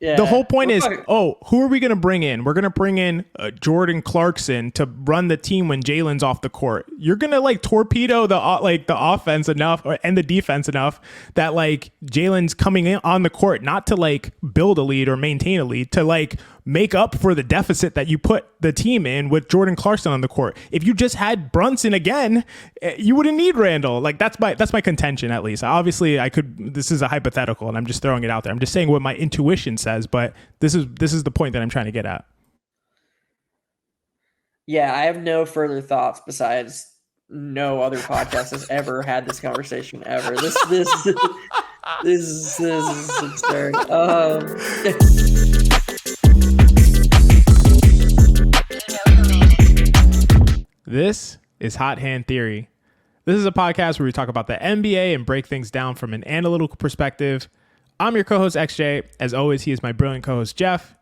The Yeah. whole point is, who are we going to bring in? We're going to bring in Jordan Clarkson to run the team when Jalen's off the court. You're going to like torpedo the offense enough and the defense enough that like Jalen's coming in on the court, not to like build a lead or maintain a lead, to like make up for the deficit that you put the team in with Jordan Clarkson on the court. If you just had Brunson again, you wouldn't need Randle. Like that's my contention, at least. Obviously, this is a hypothetical and I'm just throwing it out there. I'm just saying what my intuition says, but this is the point that I'm trying to get at. Yeah, I have no further thoughts besides no other podcast has ever had this conversation ever. This is absurd. This is Hot Hand Theory. This is a podcast where we talk about the NBA and break things down from an analytical perspective. I'm your co-host XJ. As always, he is my brilliant co-host Geoff.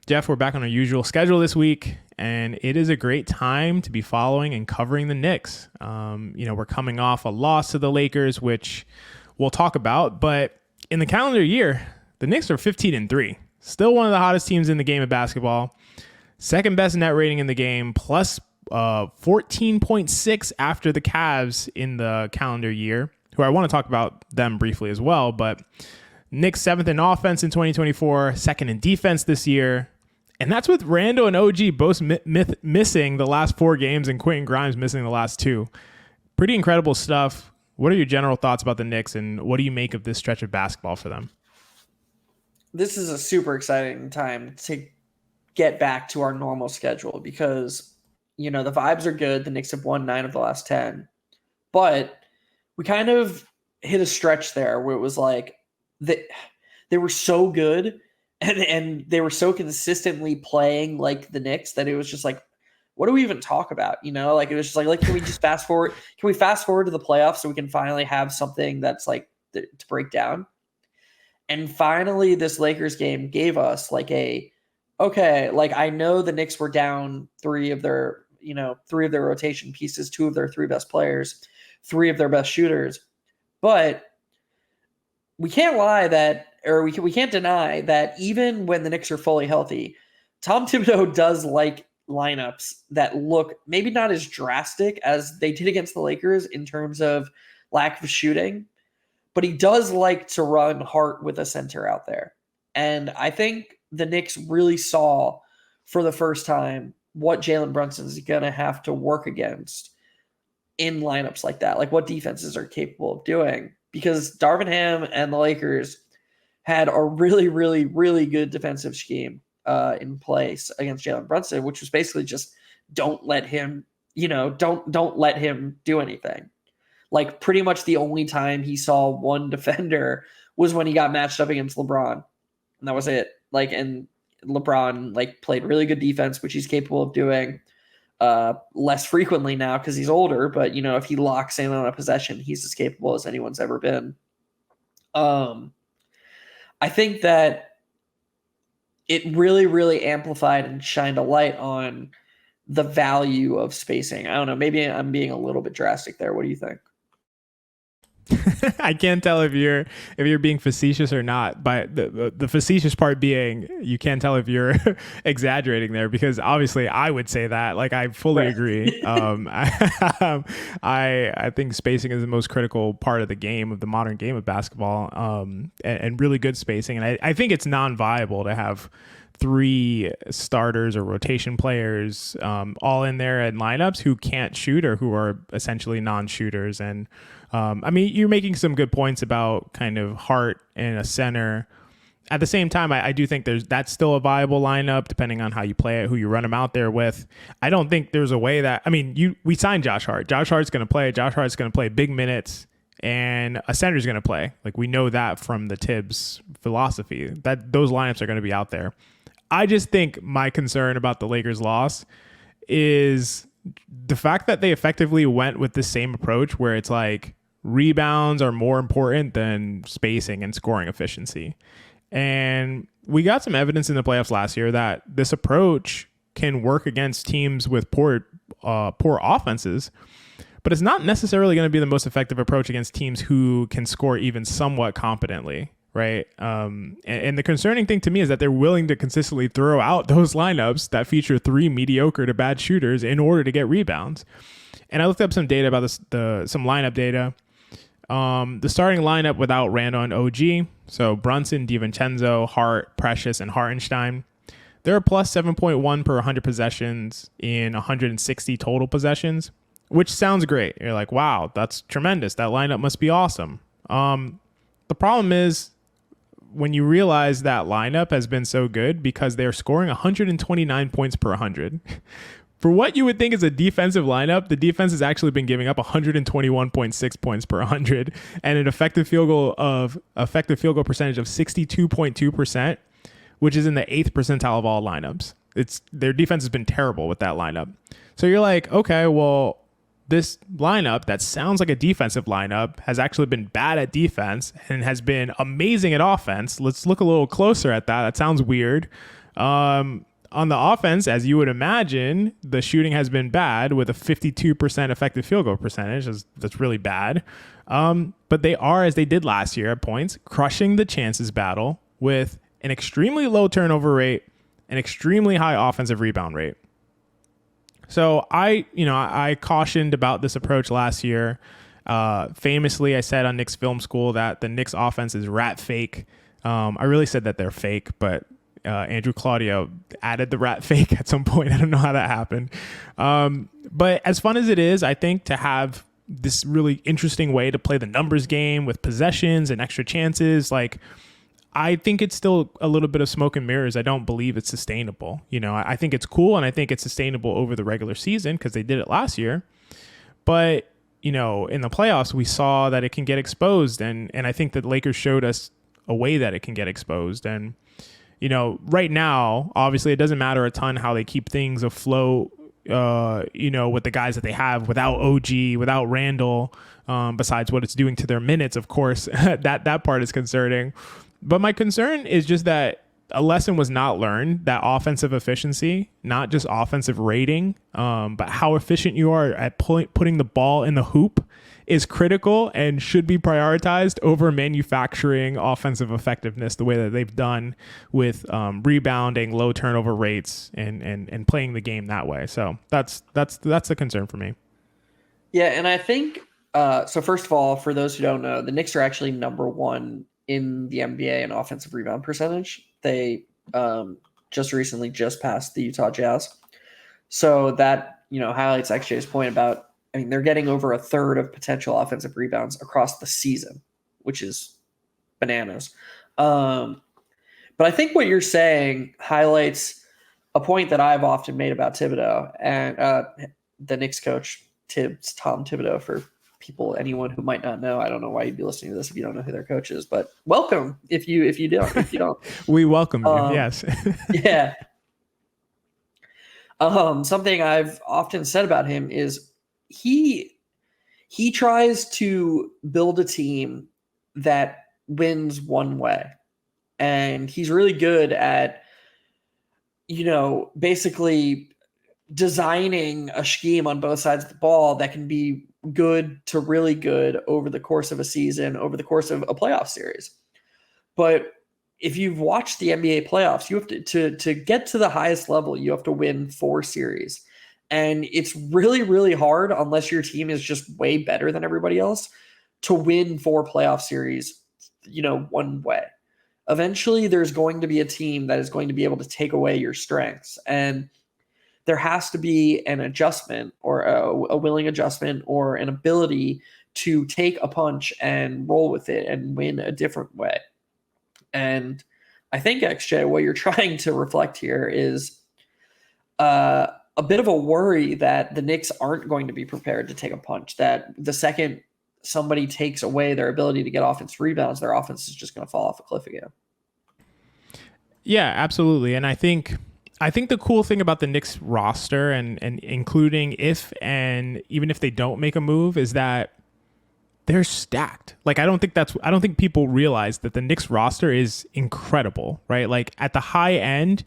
Geoff, we're back on our usual schedule this week, and it is a great time to be following and covering the Knicks. We're coming off a loss to the Lakers, which we'll talk about, but in the calendar year, the Knicks are 15-3. Still one of the hottest teams in the game of basketball. Second best net rating in the game, plus 14.6 after the Cavs in the calendar year, who I want to talk about them briefly as well. But Knicks 7th in offense in 2024, second in defense this year. And that's with Randle and OG both missing the last 4 games and Quentin Grimes missing the last 2. Pretty incredible stuff. What are your general thoughts about the Knicks, and what do you make of this stretch of basketball for them? This is a super exciting time to get back to our normal schedule because the vibes are good. The Knicks have won 9 of the last 10. But we kind of hit a stretch there where it was like they were so good and they were so consistently playing like the Knicks that it was just like, what do we even talk about? Like it was just like can we just fast forward? Can we fast forward to the playoffs so we can finally have something that's like to break down? And finally, this Lakers game gave us like I know the Knicks were down 3 of their rotation pieces, 2 of their 3 best players, 3 of their best shooters. But we can't we can't deny that even when the Knicks are fully healthy, Tom Thibodeau does like lineups that look maybe not as drastic as they did against the Lakers in terms of lack of shooting, but he does like to run Hart with a center out there. And I think the Knicks really saw for the first time what Jalen Brunson is going to have to work against in lineups like that, like what defenses are capable of doing, because Darvin Ham and the Lakers had a really, really, really good defensive scheme in place against Jalen Brunson, which was basically just don't let him do anything. Like pretty much the only time he saw one defender was when he got matched up against LeBron. And that was it. Like, and LeBron like played really good defense, which he's capable of doing less frequently now because he's older. But if he locks in on a possession, he's as capable as anyone's ever been. I think that it really, really amplified and shined a light on the value of spacing. I don't know. Maybe I'm being a little bit drastic there. What do you think? I can't tell if you're being facetious or not, but the facetious part being you can't tell if you're exaggerating there, because obviously I would say that. Like, I fully agree. I think spacing is the most critical part of the game, of the modern game of basketball, and really good spacing. And I think it's non-viable to have 3 starters or rotation players all in there in lineups who can't shoot or who are essentially non-shooters. And you're making some good points about kind of Hart and a center. At the same time, I do think that's still a viable lineup depending on how you play it, who you run them out there with. I don't think there's a way that, we signed Josh Hart. Josh Hart's going to play. Josh Hart's going to play big minutes, and a center's going to play. Like, we know that from the Tibbs philosophy, that those lineups are going to be out there. I just think my concern about the Lakers' loss is the fact that they effectively went with the same approach where it's like rebounds are more important than spacing and scoring efficiency. And we got some evidence in the playoffs last year that this approach can work against teams with poor offenses, but it's not necessarily going to be the most effective approach against teams who can score even somewhat competently, right? And the concerning thing to me is that they're willing to consistently throw out those lineups that feature 3 mediocre to bad shooters in order to get rebounds. And I looked up some data about some lineup data. The starting lineup without Randle and OG, so Brunson, DiVincenzo, Hart, Precious, and Hartenstein, they're a plus 7.1 per 100 possessions in 160 total possessions, which sounds great. You're like, wow, that's tremendous. That lineup must be awesome. The problem is when you realize that lineup has been so good because they're scoring 129 points per 100. For what you would think is a defensive lineup, the defense has actually been giving up 121.6 points per 100 and an effective field goal percentage of 62.2%, which is in the 8th percentile of all lineups. Their defense has been terrible with that lineup. So you're like, okay, well, this lineup that sounds like a defensive lineup has actually been bad at defense and has been amazing at offense. Let's look a little closer at that. That sounds weird. On the offense, as you would imagine, the shooting has been bad with a 52% effective field goal percentage. That's really bad. But they are, as they did last year at points, crushing the chances battle with an extremely low turnover rate, an extremely high offensive rebound rate. So I cautioned about this approach last year. Famously, I said on Knicks Film School that the Knicks offense is rat fake. I really said that they're fake, but Andrew Claudio added the rat fake at some point. I don't know how that happened. But as fun as it is, I think to have this really interesting way to play the numbers game with possessions and extra chances, like I think it's still a little bit of smoke and mirrors. I don't believe it's sustainable. I think it's cool and I think it's sustainable over the regular season because they did it last year. But, in the playoffs, we saw that it can get exposed. And I think that Lakers showed us a way that it can get exposed. And, right now, obviously, it doesn't matter a ton how they keep things afloat, with the guys that they have without OG, without Randle, besides what it's doing to their minutes, of course. that part is concerning. But my concern is just that a lesson was not learned, that offensive efficiency, not just offensive rating, but how efficient you are at putting the ball in the hoop is critical and should be prioritized over manufacturing offensive effectiveness the way that they've done with rebounding, low turnover rates, and playing the game that way. So that's a concern for me. Yeah, and I think, so first of all, for those who don't know, the Knicks are actually number 1 in the NBA in offensive rebound percentage. They just recently passed the Utah Jazz. So that, highlights XJ's point about, they're getting over a third of potential offensive rebounds across the season, which is bananas. But I think what you're saying highlights a point that I've often made about Thibodeau and the Knicks coach, Tom Thibodeau, for anyone who might not know. I don't know why you'd be listening to this if you don't know who their coach is, but welcome if you don't. We welcome you. Yes. Yeah. Something I've often said about him is he tries to build a team that wins one way, and he's really good at basically designing a scheme on both sides of the ball that can be good to really good over the course of a season, over the course of a playoff series. But if you've watched the NBA playoffs, you have to get to the highest level, you have to win 4 series. And it's really, really hard, unless your team is just way better than everybody else, to win 4 playoff series, one way. Eventually, there's going to be a team that is going to be able to take away your strengths. And there has to be an adjustment, or a willing adjustment, or an ability to take a punch and roll with it and win a different way. And I think, XJ, what you're trying to reflect here is a bit of a worry that the Knicks aren't going to be prepared to take a punch, that the second somebody takes away their ability to get offense rebounds, their offense is just going to fall off a cliff again. Yeah, absolutely. And I think the cool thing about the Knicks roster and including even if they don't make a move is that they're stacked. Like, I don't think people realize that the Knicks roster is incredible, right? Like, at the high end,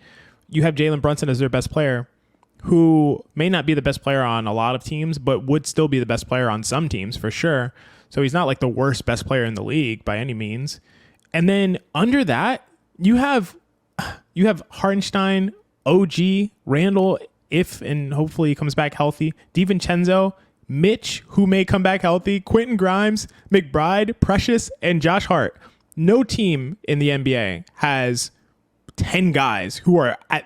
you have Jalen Brunson as their best player, who may not be the best player on a lot of teams, but would still be the best player on some teams for sure. So he's not like the best player in the league by any means. And then under that, you have Hartenstein, OG, Randle, if and hopefully he comes back healthy, DiVincenzo, Mitch, who may come back healthy, Quentin Grimes, McBride, Precious, and Josh Hart. No team in the NBA has 10 guys who are at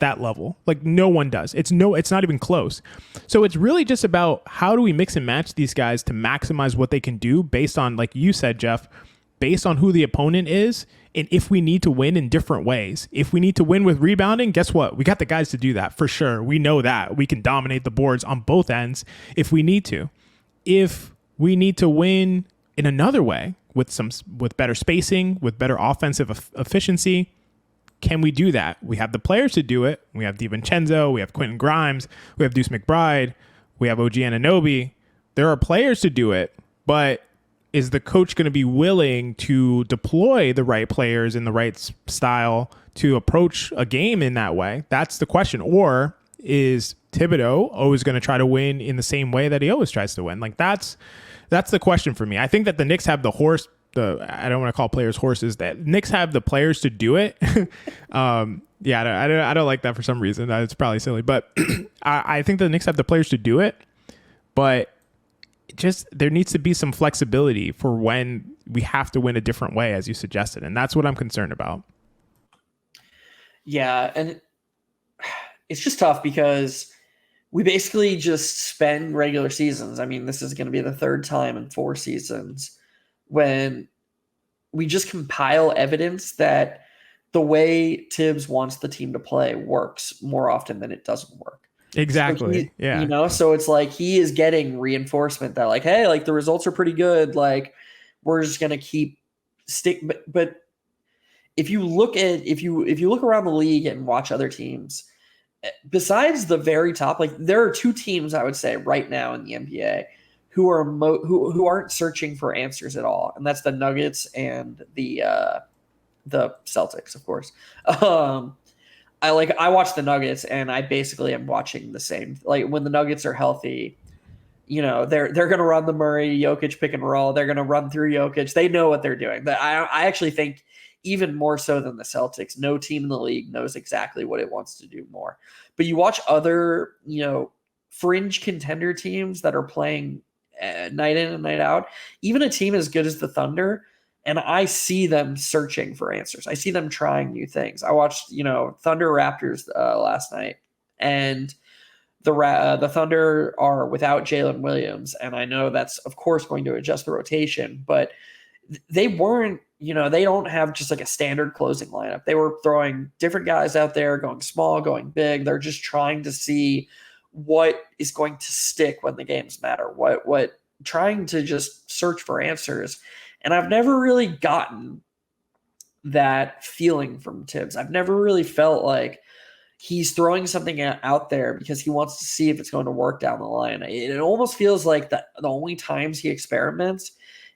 that level. Like no one does. It's not even close. So it's really just about how do we mix and match these guys to maximize what they can do based on, like you said, Geoff, based on who the opponent is, and if we need to win in different ways. If we need to win with rebounding, guess what? We got the guys to do that for sure. We know that. We can dominate the boards on both ends if we need to. If we need to win in another way with better spacing, with better offensive efficiency, can we do that? We have the players to do it. We have DiVincenzo, we have Quentin Grimes, we have Deuce McBride, we have OG Anunoby. There are players to do it, but is the coach going to be willing to deploy the right players in the right style to approach a game in that way? That's the question. Or is Thibodeau always going to try to win in the same way that he always tries to win? Like that's the question for me. I think that the Knicks have the horse. I don't want to call players horses. That Knicks have the players to do it. I don't like that for some reason. It's probably silly, but I think the Knicks have the players to do it. But just there needs to be some flexibility for when we have to win a different way, as you suggested, and that's what I'm concerned about. Yeah, and it's just tough because we basically just spend regular seasons. I mean, this is going to be the third time in 4 seasons when we just compile evidence that the way Tibbs wants the team to play works more often than it doesn't work. Exactly. Yeah. So it's like he is getting reinforcement that like, hey, like the results are pretty good. Like we're just going to keep but if you look around the league and watch other teams, besides the very top, like there are 2 teams I would say right now in the NBA who are who aren't searching for answers at all, and that's the Nuggets and the Celtics, of course. I watch the Nuggets, and I basically am watching the same. Like when the Nuggets are healthy, they're going to run the Murray Jokic pick and roll. They're going to run through Jokic. They know what they're doing. I actually think even more so than the Celtics, no team in the league knows exactly what it wants to do more. But you watch other fringe contender teams that are playing night in and night out, even a team as good as the Thunder, and I see them searching for answers. I see them trying new things. I watched, Thunder Raptors last night, and the Thunder are without Jalen Williams, and I know that's of course going to adjust the rotation, but they weren't, they don't have just like a standard closing lineup. They were throwing different guys out there, going small, going big. They're just trying to see what is going to stick when the games matter, what trying to just search for answers. And I've never really gotten that feeling from Tibbs. I've never really felt like he's throwing something out there because he wants to see if it's going to work down the line. It almost feels like the only times he experiments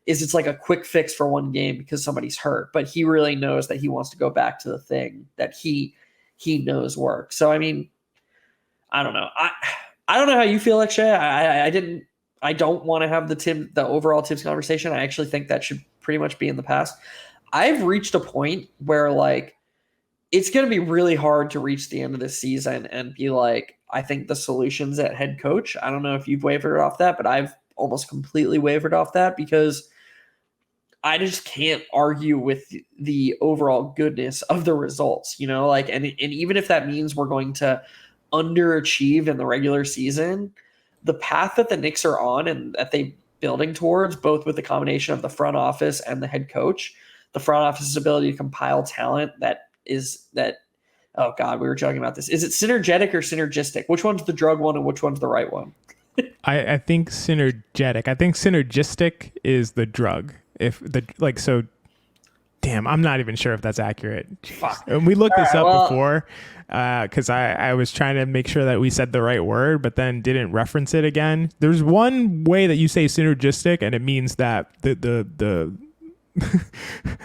is it's like a quick fix for one game because somebody's hurt, but he really knows that he wants to go back to the thing that he knows works. So, I mean, I don't know. I don't know how you feel, XJ. I don't want to have the overall Tibbs conversation. I actually think that should pretty much be in the past. I've reached a point where like it's going to be really hard to reach the end of this season and be like, I think the solution's at head coach. I don't know if you've wavered off that, but I've almost completely wavered off that because I just can't argue with the overall goodness of the results, and even if that means we're going to underachieve in the regular season, the path that the Knicks are on and that they building towards, both with the combination of the front office and the head coach, the front office's ability to compile talent oh God, we were joking about this. Is it synergetic or synergistic? Which one's the drug one and which one's the right one? I think synergetic. I think synergistic is the drug. Damn, I'm not even sure if that's accurate. Fuck. And we looked this up before because I was trying to make sure that we said the right word, but then didn't reference it again. There's one way that you say synergistic, and it means that the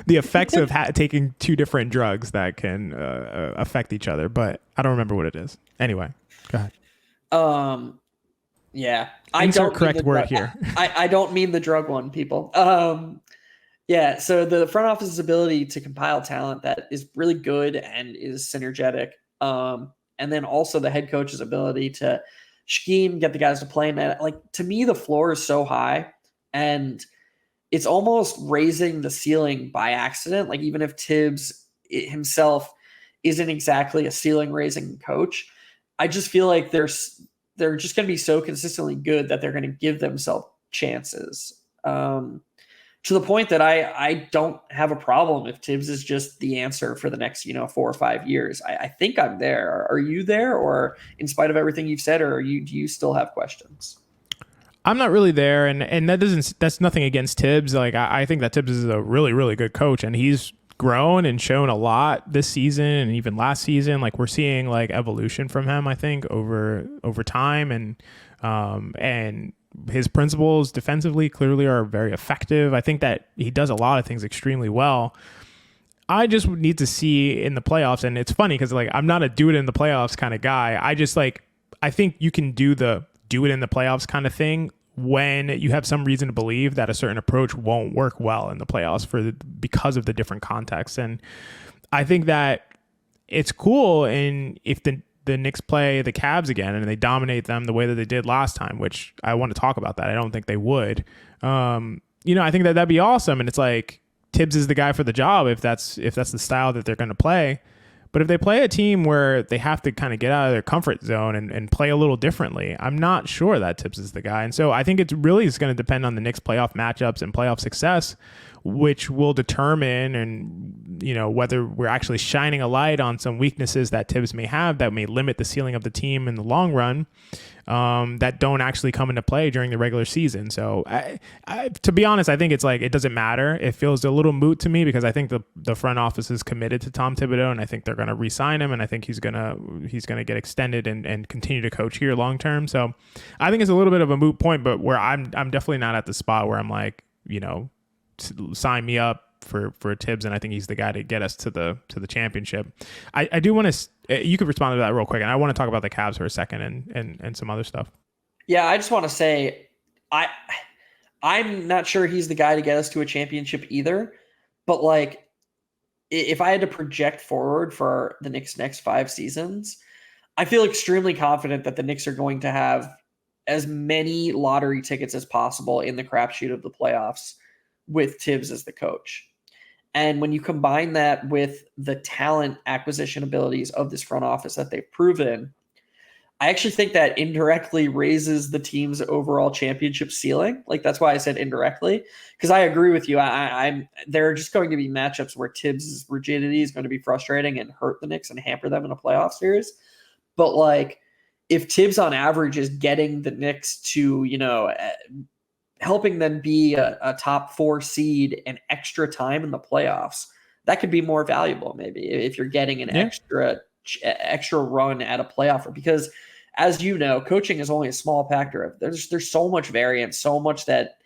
the effects of taking 2 different drugs that can affect each other, but I don't remember what it is. Anyway, go ahead. Yeah. Insert correct word here. I don't mean the drug one, people. Yeah, so the front office's ability to compile talent that is really good and is synergetic. And then also the head coach's ability to scheme, get the guys to play in that. Like, to me, the floor is so high, and it's almost raising the ceiling by accident. Like, even if Tibbs himself isn't exactly a ceiling raising coach, I just feel like they're just going to be so consistently good that they're going to give themselves chances. To the point that I don't have a problem if Tibbs is just the answer for the next 4 or 5 years. I think I'm there. Are you there, or in spite of everything you've said, or do you still have questions? I'm not really there, and that's nothing against Tibbs. Like I think that Tibbs is a really really good coach, and he's grown and shown a lot this season and even last season. Like we're seeing like evolution from him, I think, over time, and his principles defensively clearly are very effective. I think that he does a lot of things extremely well. I just need to see in the playoffs, and it's funny because like I'm not a do it in the playoffs kind of guy. I think you can do it in the playoffs kind of thing when you have some reason to believe that a certain approach won't work well in the playoffs because of the different contexts. And I think that it's cool, and if the Knicks play the Cavs again and they dominate them the way that they did last time, which I want to talk about that. I don't think they would. I think that that'd be awesome. And it's like Tibbs is the guy for the job if that's the style that they're going to play. But if they play a team where they have to kind of get out of their comfort zone and play a little differently, I'm not sure that Tibbs is the guy. And so I think it's really is going to depend on the Knicks playoff matchups and playoff success, which will determine whether we're actually shining a light on some weaknesses that Tibbs may have that may limit the ceiling of the team in the long run, that don't actually come into play during the regular season. So to be honest, I think it's like it doesn't matter. It feels a little moot to me because I think the front office is committed to Tom Thibodeau, and I think they're going to re-sign him, and I think he's gonna get extended and continue to coach here long term. So I think it's a little bit of a moot point, but where I'm definitely not at the spot where I'm like, sign me up for Tibbs, and I think he's the guy to get us to the championship. I do want to. You could respond to that real quick, and I want to talk about the Cavs for a second and some other stuff. Yeah, I just want to say I'm not sure he's the guy to get us to a championship either, but like if I had to project forward for the Knicks' next 5 seasons, I feel extremely confident that the Knicks are going to have as many lottery tickets as possible in the crapshoot of the playoffs with Tibbs as the coach. And when you combine that with the talent acquisition abilities of this front office that they've proven, I actually think that indirectly raises the team's overall championship ceiling. Like that's why I said indirectly, because I agree with you. I'm there are just going to be matchups where Tibbs' rigidity is going to be frustrating and hurt the Knicks and hamper them in a playoff series. But like if Tibbs on average is getting the Knicks to, helping them be a top 4 seed and extra time in the playoffs, that could be more valuable maybe if you're getting an extra run at a playoff. Because as you know, coaching is only a small factor. There's so much variance, so much that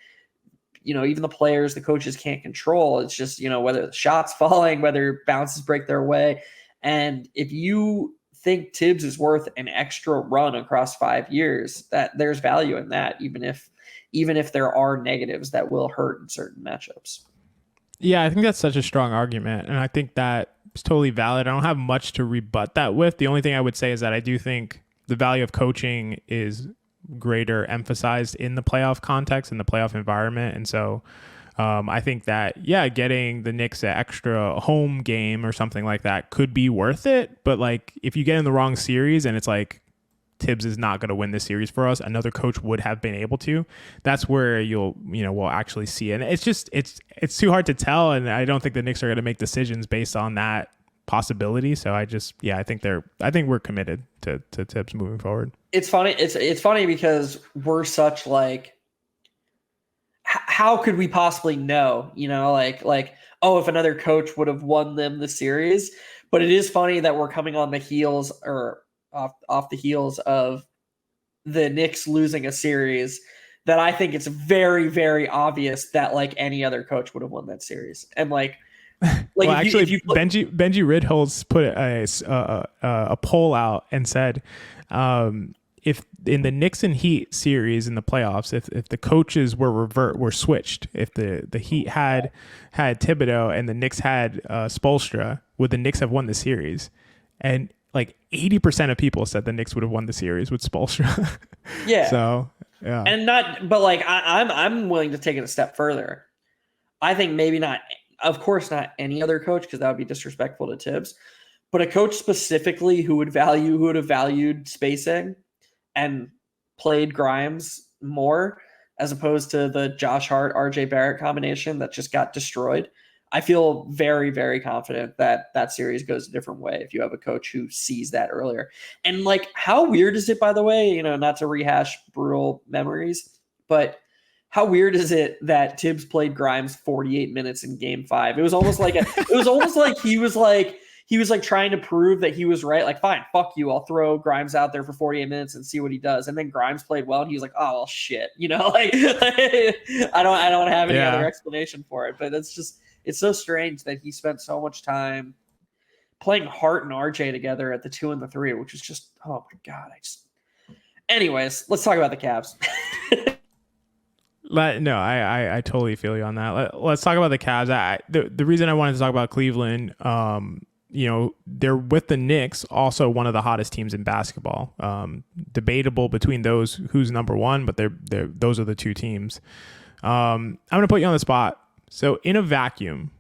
even the players, the coaches can't control. It's just whether the shots falling, whether bounces break their way. And if you think Tibbs is worth an extra run across 5 years, that there's value in that, even if there are negatives that will hurt in certain matchups. Yeah, I think that's such a strong argument, and I think that is totally valid. I don't have much to rebut that with. The only thing I would say is that I do think the value of coaching is greater emphasized in the playoff context, in the playoff environment, and so I think that, getting the Knicks an extra home game or something like that could be worth it. But like if you get in the wrong series and it's like Tibbs is not going to win this series for us, another coach would have been able to, that's where we'll actually see it. And it's too hard to tell. And I don't think the Knicks are going to make decisions based on that possibility. So I think we're committed to Tibbs moving forward. It's funny. It's funny because we're such like, how could we possibly know, if another coach would have won them the series? But it is funny that we're coming on the heels or off the heels of the Knicks losing a series that I think it's very, very obvious that like any other coach would have won that series. And like well, Benji Ridholz put a poll out and said, if in the Knicks and Heat series in the playoffs, if the coaches were switched, if the Heat had Thibodeau and the Knicks had Spoelstra, would the Knicks have won the series? And like 80% of people said the Knicks would have won the series with Spoelstra. Yeah. So yeah. And but like I'm willing to take it a step further. I think maybe not, of course not any other coach, because that would be disrespectful to Tibbs, but a coach specifically who would have valued spacing and played Grimes more, as opposed to the Josh Hart, RJ Barrett combination that just got destroyed. I feel very, very confident that that series goes a different way if you have a coach who sees that earlier. And like, how weird is it, by the way, you know, not to rehash brutal memories, but how weird is it that Tibbs played Grimes 48 minutes in game 5? It was almost like he was like trying to prove that he was right. Like, fine, fuck you. I'll throw Grimes out there for 48 minutes and see what he does. And then Grimes played well, and he was like, oh well, shit, you know, like I don't have any other explanation for it. But it's so strange that he spent so much time playing Hart and RJ together at the 2 and the 3, which is just, oh my God. Anyways, let's talk about the Cavs. No, I totally feel you on that. Let's talk about the Cavs. The reason I wanted to talk about Cleveland, you know, they're with the Knicks, also one of the hottest teams in basketball. Debatable between those who's number one, but those are the two teams. I'm going to put you on the spot. So in a vacuum,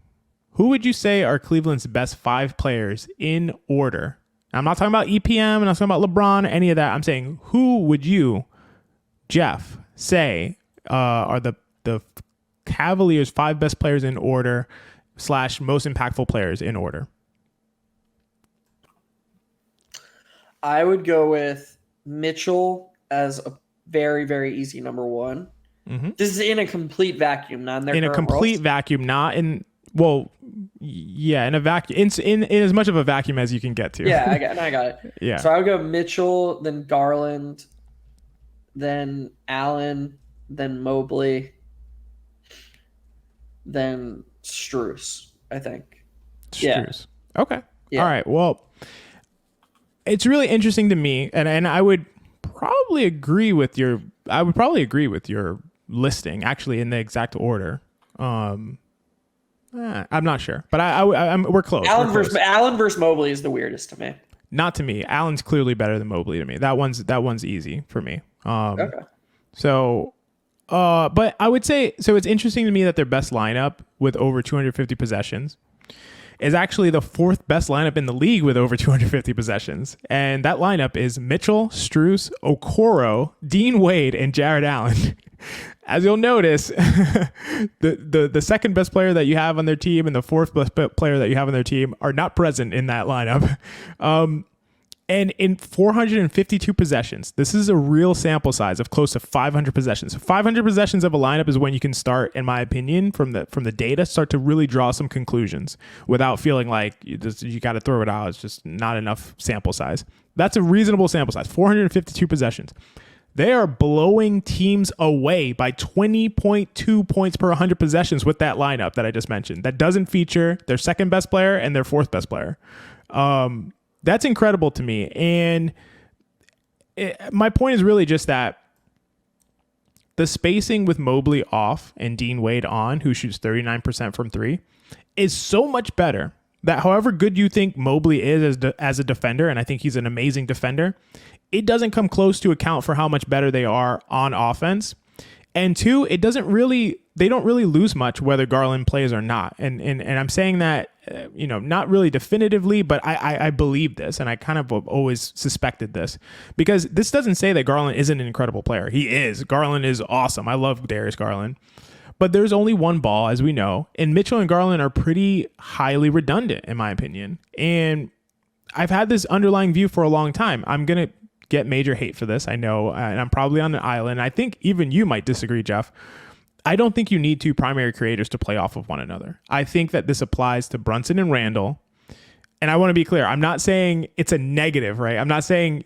who would you say are Cleveland's best 5 players in order? I'm not talking about EPM, I'm not talking about LeBron or any of that. I'm saying, who would you, Geoff, say are the Cavaliers' 5 best players in order / most impactful players in order? I would go with Mitchell as a very, very easy number 1. Mm-hmm. This is in a complete vacuum, not in their in a complete roles. Vacuum, not in, well, yeah, in a vacuum, in as much of a vacuum as you can get to. Yeah, I got it. Yeah. So I would go Mitchell, then Garland, then Allen, then Mobley, then Strus, I think. Strus. Yeah. Okay. Yeah. All right. Well, it's really interesting to me, and I would probably agree with your listing, actually, in the exact order. I'm not sure, but we're close. Allen versus Mobley is the weirdest to me. Not to me. Allen's clearly better than Mobley to me. That one's easy for me. Okay. So, but I would say, so it's interesting to me that their best lineup with over 250 possessions is actually the 4th best lineup in the league with over 250 possessions. And that lineup is Mitchell, Strus, Okoro, Dean Wade, and Jared Allen. As you'll notice, the second best player that you have on their team and the 4th best player that you have on their team are not present in that lineup. And in 452 possessions, this is a real sample size of close to 500 possessions. 500 possessions of a lineup is when you can start, in my opinion, from the data, start to really draw some conclusions without feeling like you got to throw it out. It's just not enough sample size. That's a reasonable sample size. 452 possessions. They are blowing teams away by 20.2 points per 100 possessions with that lineup that I just mentioned. That doesn't feature their second best player and their 4th best player. That's incredible to me. And my point is really just that the spacing with Mobley off and Dean Wade on, who shoots 39% from 3, is so much better that however good you think Mobley is as a defender, and I think he's an amazing defender, it doesn't come close to account for how much better they are on offense. And 2, they don't really lose much whether Garland plays or not. And I'm saying that, not really definitively, but I believe this, and I kind of always suspected this, because this doesn't say that Garland isn't an incredible player. He is. Garland is awesome. I love Darius Garland. But there's only one ball, as we know, and Mitchell and Garland are pretty highly redundant, in my opinion. And I've had this underlying view for a long time. I'm going to get major hate for this, I know, and I'm probably on an island. I think even you might disagree, Geoff. I don't think you need 2 primary creators to play off of one another. I think that this applies to Brunson and Randle. And I want to be clear. I'm not saying it's a negative, right? I'm not saying,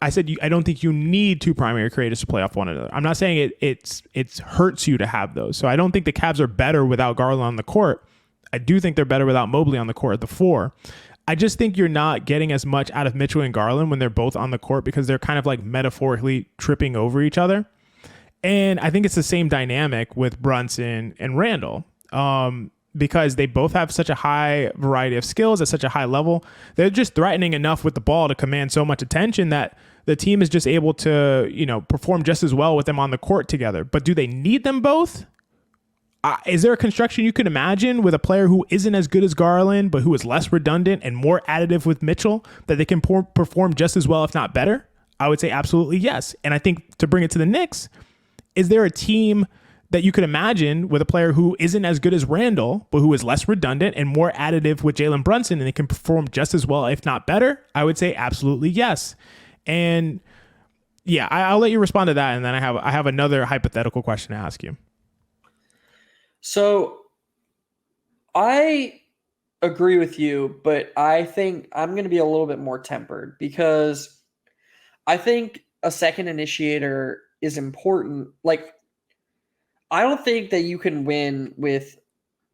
I don't think you need 2 primary creators to play off one another. I'm not saying it hurts you to have those. So I don't think the Cavs are better without Garland on the court. I do think they're better without Mobley on the court at the 4. I just think you're not getting as much out of Mitchell and Garland when they're both on the court because they're kind of like metaphorically tripping over each other. And I think it's the same dynamic with Brunson and Randle. Because they both have such a high variety of skills at such a high level. They're just threatening enough with the ball to command so much attention that the team is just able to, perform just as well with them on the court together. But do they need them both? Is there a construction you could imagine with a player who isn't as good as Garland, but who is less redundant and more additive with Mitchell, that they can perform just as well, if not better? I would say absolutely yes. And I think to bring it to the Knicks, is there a team that you could imagine with a player who isn't as good as Randle, but who is less redundant and more additive with Jalen Brunson, and they can perform just as well, if not better? I would say absolutely yes. And yeah, I'll let you respond to that, and then I have another hypothetical question to ask you. So I agree with you, but I think I'm going to be a little bit more tempered because I think a second initiator is important. Like, I don't think that you can win with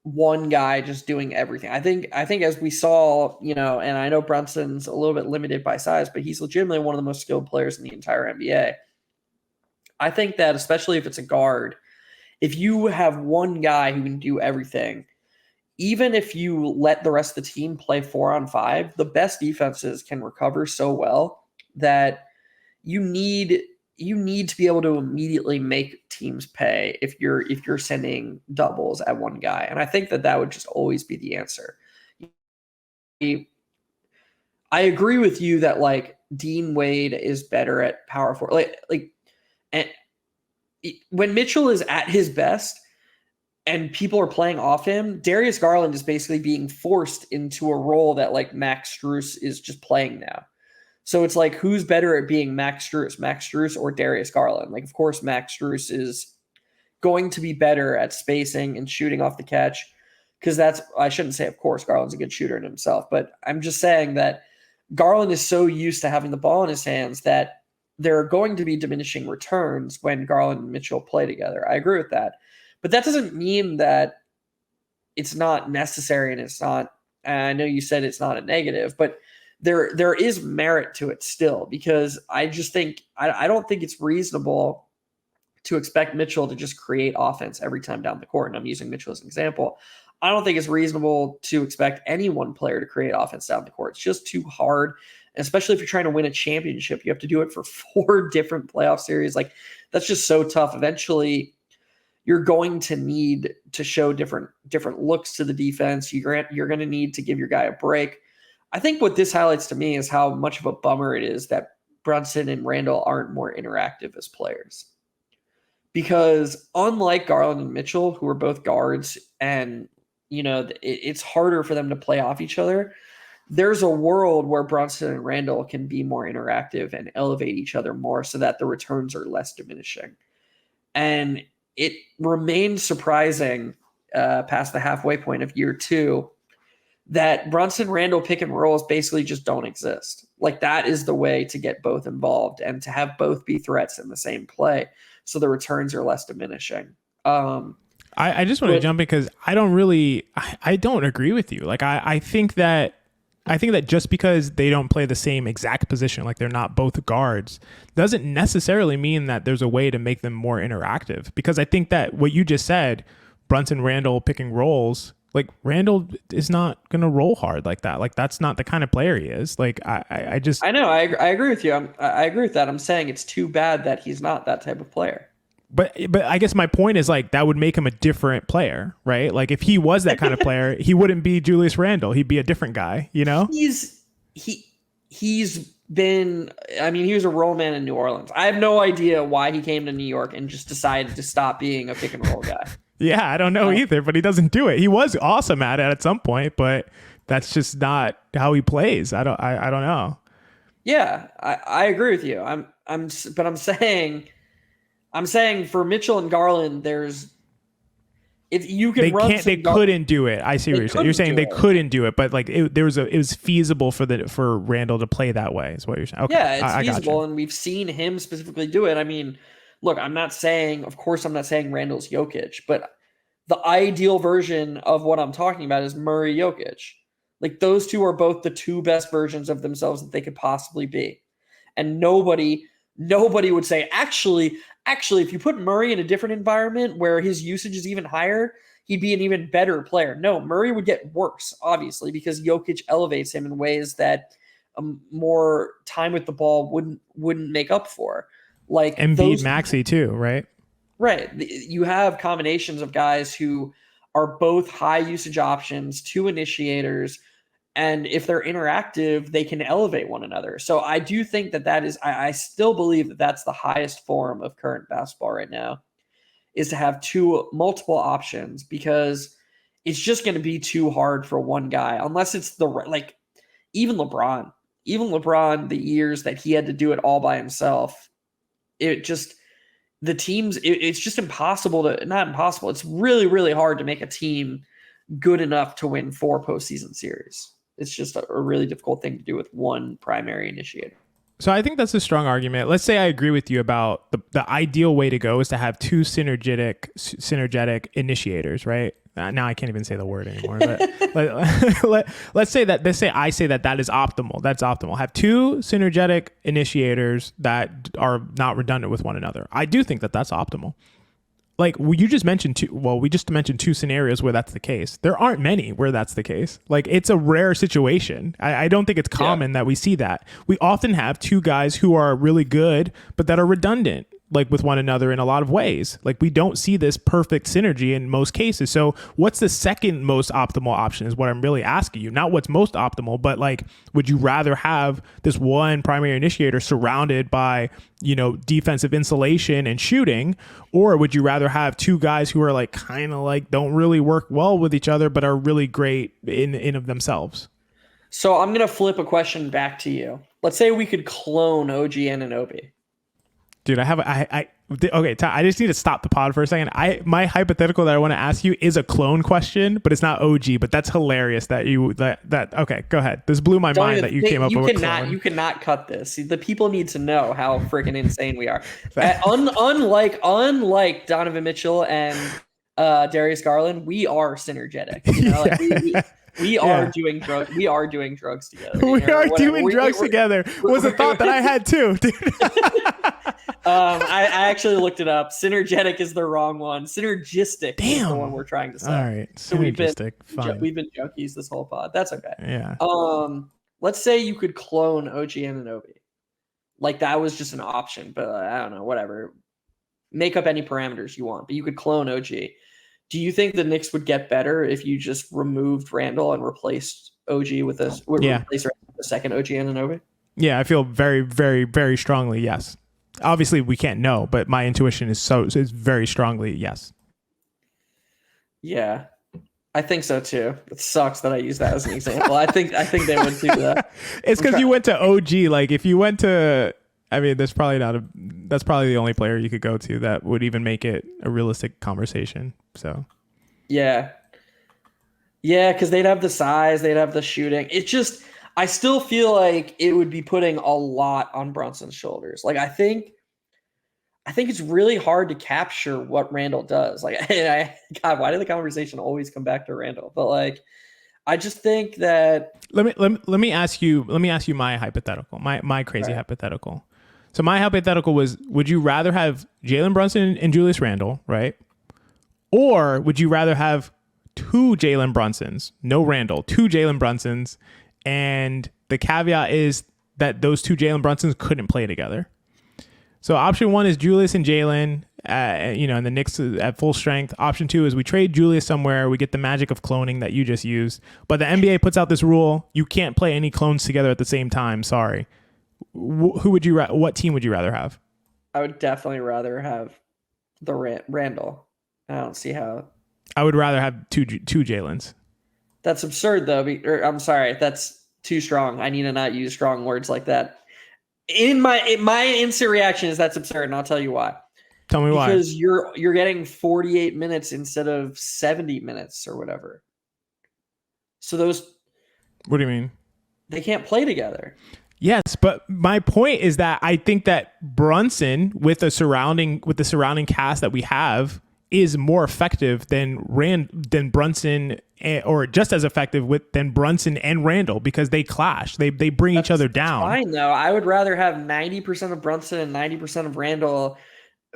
one guy just doing everything. I think as we saw, and I know Brunson's a little bit limited by size, but he's legitimately one of the most skilled players in the entire NBA. I think that especially if it's a guard, if you have one guy who can do everything, even if you let the rest of the team play 4-on-5, the best defenses can recover so well that you need to be able to immediately make teams pay if you're sending doubles at one guy. And I think that would just always be the answer. I agree with you that like Dean Wade is better at power forward. And when Mitchell is at his best and people are playing off him, Darius Garland is basically being forced into a role that like Max Strus is just playing now. So it's like, who's better at being Max Strus or Darius Garland? Like, of course, Max Strus is going to be better at spacing and shooting off the catch because I shouldn't say, of course, Garland's a good shooter in himself, but I'm just saying that Garland is so used to having the ball in his hands that there are going to be diminishing returns when Garland and Mitchell play together. I agree with that. But that doesn't mean that it's not necessary, and it's not, I know you said it's not a negative, but there is merit to it still, because I just think I don't think it's reasonable to expect Mitchell to just create offense every time down the court. And I'm using Mitchell as an example. I don't think it's reasonable to expect any one player to create offense down the court. It's just too hard. And especially if you're trying to win a championship, you have to do it for 4 different playoff series. Like, that's just so tough. Eventually, you're going to need to show different looks to the defense. You're going to need to give your guy a break. I think what this highlights to me is how much of a bummer it is that Brunson and Randle aren't more interactive as players. Because unlike Garland and Mitchell, who are both guards, and it's harder for them to play off each other, there's a world where Brunson and Randle can be more interactive and elevate each other more so that the returns are less diminishing. And it remains surprising past the halfway point of year 2 that Brunson Randle pick and rolls basically just don't exist. Like, that is the way to get both involved and to have both be threats in the same play, so the returns are less diminishing. I just want to jump in because I don't agree with you. Like, I think that just because they don't play the same exact position, like they're not both guards, doesn't necessarily mean that there's a way to make them more interactive. Because I think that what you just said, Brunson Randle picking rolls, like Randle is not going to roll hard like that. Like, that's not the kind of player he is. Like, I know. I agree with you. I agree with that. I'm saying it's too bad that he's not that type of player. But I guess my point is, like, that would make him a different player, right? Like, if he was that kind of player, he wouldn't be Julius Randle. He'd be a different guy, He's been, he was a roll man in New Orleans. I have no idea why he came to New York and just decided to stop being a pick and roll guy. Yeah, I don't know either, but he doesn't do it. He was awesome at it at some point, but that's just not how he plays. I don't know. Yeah, I agree with you. I'm saying for Mitchell and Garland, they couldn't do it. I see what you're saying. You're saying they couldn't do it, but like it was feasible for Randle to play that way. Is what you're saying? Okay, yeah, it's feasible, and we've seen him specifically do it. I mean, look, I'm not saying Randle's Jokic, but the ideal version of what I'm talking about is Murray Jokic. Like those two are both the two best versions of themselves that they could possibly be. And nobody would say, actually, if you put Murray in a different environment where his usage is even higher, he'd be an even better player. No, Murray would get worse, obviously, because Jokic elevates him in ways that more time with the ball wouldn't make up for. Like Embiid, Maxey too, right? Right. You have combinations of guys who are both high usage options, two initiators, and if they're interactive, they can elevate one another. So I do think that is, I still believe that that's the highest form of current basketball right now, is to have multiple options, because it's just going to be too hard for one guy, unless it's like even LeBron, the years that he had to do it all by himself, it's just impossible not impossible. It's really, really hard to make a team good enough to win 4 postseason series. It's just a really difficult thing to do with one primary initiator. So I think that's a strong argument. Let's say I agree with you about the ideal way to go is to have 2 synergetic initiators, right? Now I can't even say the word anymore. But let's say I say that is optimal. That's optimal. Have 2 synergetic initiators that are not redundant with one another. I do think that that's optimal. Like we just mentioned 2 scenarios where that's the case. There aren't many where that's the case. Like it's a rare situation. I don't think it's common that we see that. We often have 2 guys who are really good, but that are redundant, like with one another in a lot of ways. Like we don't see this perfect synergy in most cases. So what's the second most optimal option is what I'm really asking you. Not what's most optimal, but like, would you rather have this one primary initiator surrounded by, defensive insulation and shooting, or would you rather have 2 guys who are like kind of like don't really work well with each other, but are really great in of themselves? So I'm going to flip a question back to you. Let's say we could clone OG Anunoby. Dude, okay, I just need to stop the pod for a second. My hypothetical that I want to ask you is a clone question, but it's not OG, but that's hilarious that okay, go ahead. This blew my mind that you came up with clone. You cannot cut this. See, the people need to know how freaking insane we are. Unlike Donovan Mitchell and Darius Garland, we are synergetic. We are doing drugs. We are doing drugs together. We are doing drugs together. Was a thought that I had too, dude. I actually looked it up. Synergetic is the wrong one. Synergistic is the one we're trying to say. All right, so synergistic. We've been junkies this whole pod. That's okay. Yeah. Let's say you could clone OG Anunoby. Like that was just an option, but I don't know. Whatever. Make up any parameters you want, but you could clone OG. Do you think the Knicks would get better if you just removed Randle and replaced OG with a second OG Anunoby? Yeah, I feel very, very, very strongly yes. Obviously, we can't know, but my intuition is very strongly yes. Yeah, I think so too. It sucks that I use that as an example. I think they would do that. It's because you went to OG. Like if you went to, I mean, that's probably the only player you could go to that would even make it a realistic conversation. So, yeah, because they'd have the size, they'd have the shooting. I still feel like it would be putting a lot on Brunson's shoulders. Like I think it's really hard to capture what Randle does. Like, God, why did the conversation always come back to Randle? But like, I just think that let me ask you my hypothetical, my crazy hypothetical. So my hypothetical was: would you rather have Jalen Brunson and Julius Randle, right? Or would you rather have 2 Jalen Brunsons, no Randle, 2 Jalen Brunsons, and the caveat is that those 2 Jalen Brunsons couldn't play together? So option 1 is Julius and Jalen, and the Knicks at full strength. Option 2 is we trade Julius somewhere, we get the magic of cloning that you just used, but the NBA puts out this rule: you can't play any clones together at the same time. Sorry. What team would you rather have? I would definitely rather have the Randle. I don't see how. I would rather have two Jalens. That's absurd, though. I'm sorry, that's too strong. I need to not use strong words like that. My instant reaction is that's absurd, and I'll tell you why. Tell me why. Because you're getting 48 minutes instead of 70 minutes or whatever. So those. What do you mean? They can't play together. Yes, but my point is that I think that Brunson, with the surrounding cast that we have, is more effective than Brunson, or just as effective than Brunson and Randle, because they clash. They bring each other down. Fine though. I would rather have 90% of Brunson and 90% of Randle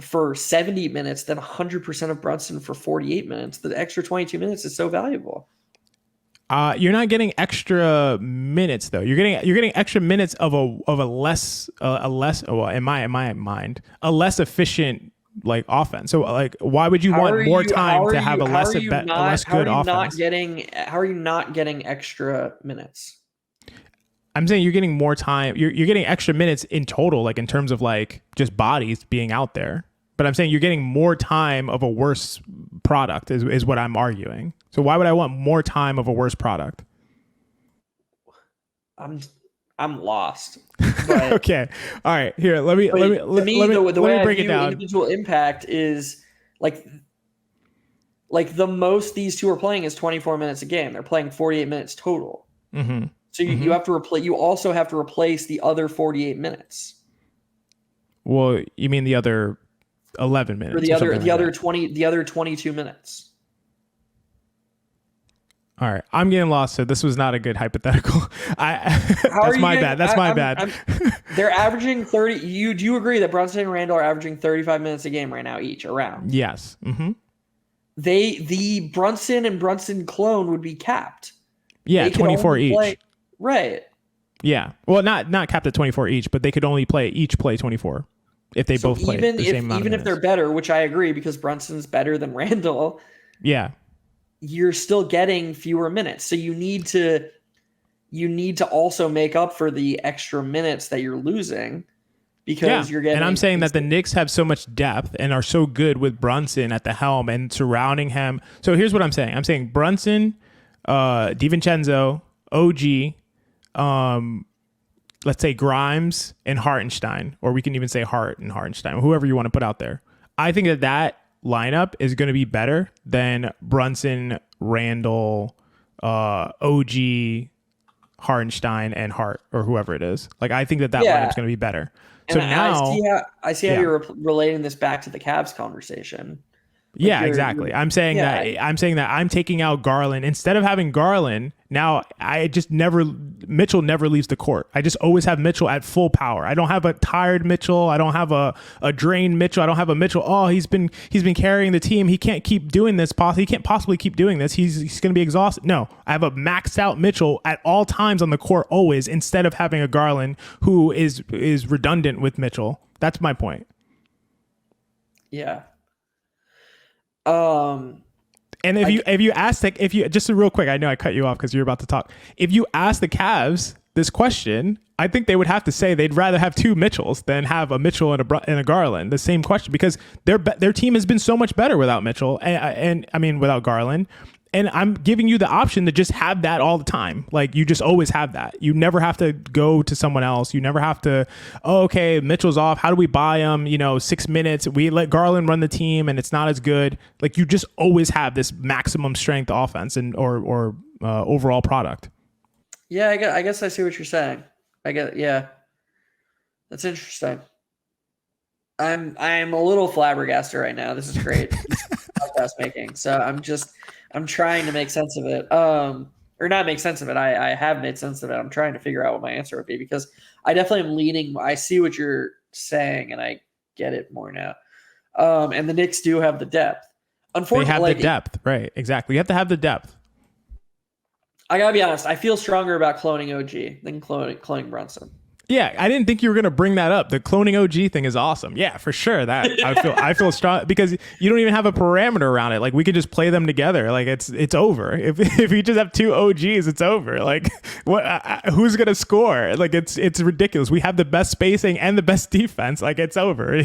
for 70 minutes than 100% of Brunson for 48 minutes. The extra 22 minutes is so valuable. You're not getting extra minutes though. You're getting extra minutes of a less well, in my mind, a less efficient like offense. So like, why would you want more time to have a less good offense? How are you not getting extra minutes? I'm saying you're getting more time. You're getting extra minutes in total, like in terms of like just bodies being out there. But I'm saying you're getting more time of a worse product is what I'm arguing. So why would I want more time of a worse product? I'm lost. But, okay. All right. Here, let me break it down. Individual impact is like the most these two are playing is 24 minutes a game. They're playing 48 minutes total. Mm-hmm. So you have to replace. You also have to replace the other 48 minutes. Well, you mean the other 11 minutes, or the other 22 minutes. All right, I'm getting lost. So this was not a good hypothetical. That's my bad. That's my bad. They're averaging 30. Do you agree that Brunson and Randle are averaging 35 minutes a game right now each around? Yes. Mm-hmm. The Brunson and Brunson clone would be capped. Yeah, 24 each. Right. Yeah. Well, not capped at 24 each, but they could only play 24 if they both play the same amount. Even if they're better, which I agree, because Brunson's better than Randle. Yeah. You're still getting fewer minutes. So you need to also make up for the extra minutes that you're losing, because you're getting. And I'm saying that the Knicks have so much depth and are so good with Brunson at the helm and surrounding him. So here's what I'm saying. I'm saying Brunson, DiVincenzo, OG, let's say Grimes and Hartenstein, or we can even say Hart and Hartenstein, whoever you want to put out there. I think that lineup is going to be better than Brunson, Randle, OG, Hartenstein, and Hart, or whoever it is. Like, I think that lineup's going to be better. So and now I see how you're relating this back to the Cavs conversation. Yeah, exactly. I'm saying that I'm taking out Garland. Instead of having Garland, now Mitchell never leaves the court. I just always have Mitchell at full power. I don't have a tired Mitchell. I don't have a drained Mitchell. I don't have a Mitchell. Oh, he's been carrying the team. He can't keep doing this. He can't possibly keep doing this. He's going to be exhausted. No, I have a maxed out Mitchell at all times on the court always, instead of having a Garland who is redundant with Mitchell. That's my point. Yeah. And if you ask just real quick, I know I cut you off because you're about to talk. If you ask the Cavs this question, I think they would have to say they'd rather have two Mitchells than have a Mitchell and a Garland. The same question, because their team has been so much better without Mitchell and I mean without Garland. And I'm giving you the option to just have that all the time. Like, you just always have that. You never have to go to someone else. You never have to, okay, Mitchell's off. How do we buy him? 6 minutes. We let Garland run the team and it's not as good. Like, you just always have this maximum strength offense or overall product. Yeah, I guess I see what you're saying. Yeah. That's interesting. I'm a little flabbergasted right now. This is great. Podcast making. So I'm trying to make sense of it. Or not make sense of it. I have made sense of it. I'm trying to figure out what my answer would be, because I definitely am leaning. I see what you're saying and I get it more now. And the Knicks do have the depth. Unfortunately, they have the depth, right? Exactly. You have to have the depth. I gotta be honest. I feel stronger about cloning OG than cloning Brunson. Yeah, I didn't think you were gonna bring that up. The cloning OG thing is awesome. Yeah, for sure. That I feel strong, because you don't even have a parameter around it. Like, we could just play them together. Like, it's over. If you just have two OGs, it's over. Like, what? Who's gonna score? Like, it's ridiculous. We have the best spacing and the best defense. Like, it's over.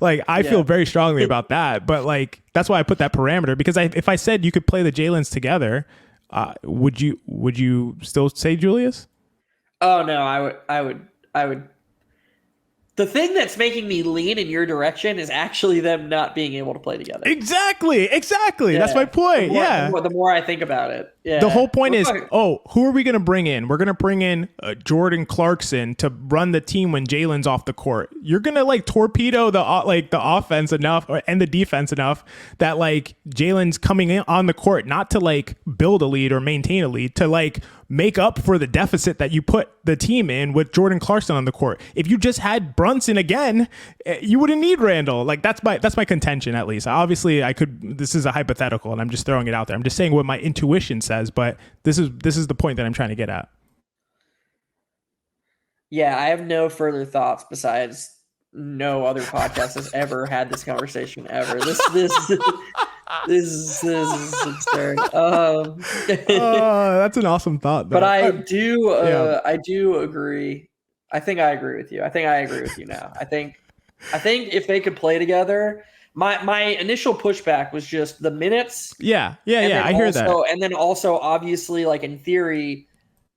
Like, I feel very strongly about that. But like, that's why I put that parameter, because if I said you could play the Jalens together, would you still say Julius? Oh no, I would. The thing that's making me lean in your direction is actually them not being able to play together. Exactly. Yeah. That's my point. The more I think about it. Yeah. The whole point is, who are we going to bring in? We're going to bring in Jordan Clarkson to run the team when Jalen's off the court. You're going to like torpedo the offense enough and the defense enough that like Jalen's coming in on the court, not to like build a lead or maintain a lead, to like make up for the deficit that you put the team in with Jordan Clarkson on the court. If you just had Brunson again, you wouldn't need Randle. Like that's my contention, at least. Obviously, this is a hypothetical and I'm just throwing it out there. I'm just saying what my intuition says, but this is the point that I'm trying to get at. Yeah, I have no further thoughts besides no other podcast has ever had this conversation ever. This is absurd. That's an awesome thought, though. But I do agree. I think I agree with you. I think I agree with you now. I think if they could play together, my initial pushback was just the minutes. Yeah. I hear that. And then also, obviously, like in theory,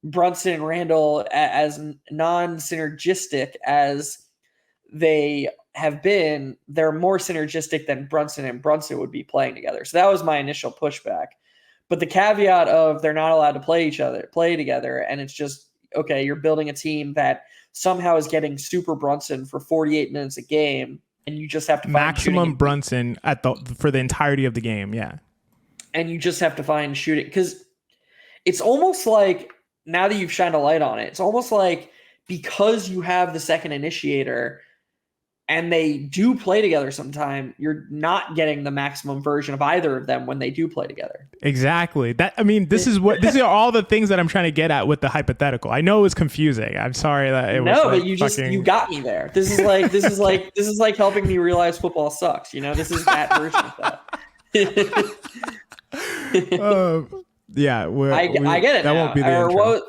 Brunson and Randle, as non-synergistic as they have been, they're more synergistic than Brunson and Brunson would be playing together. So that was my initial pushback. But the caveat of they're not allowed to play together, and it's just, okay, you're building a team that somehow is getting super Brunson for 48 minutes a game, and you just have to find maximum Brunson for the entirety of the game, yeah. And you just have to find shooting, because it's almost like, now that you've shined a light on it, it's almost like because you have the second initiator and they do play together sometime, you're not getting the maximum version of either of them when they do play together. Exactly. These are all the things that I'm trying to get at with the hypothetical. I know it was confusing. I'm sorry that it was. No, but you got me there. This is like helping me realize football sucks. This is that version of that. Yeah, I get it. That now. won't be the intro.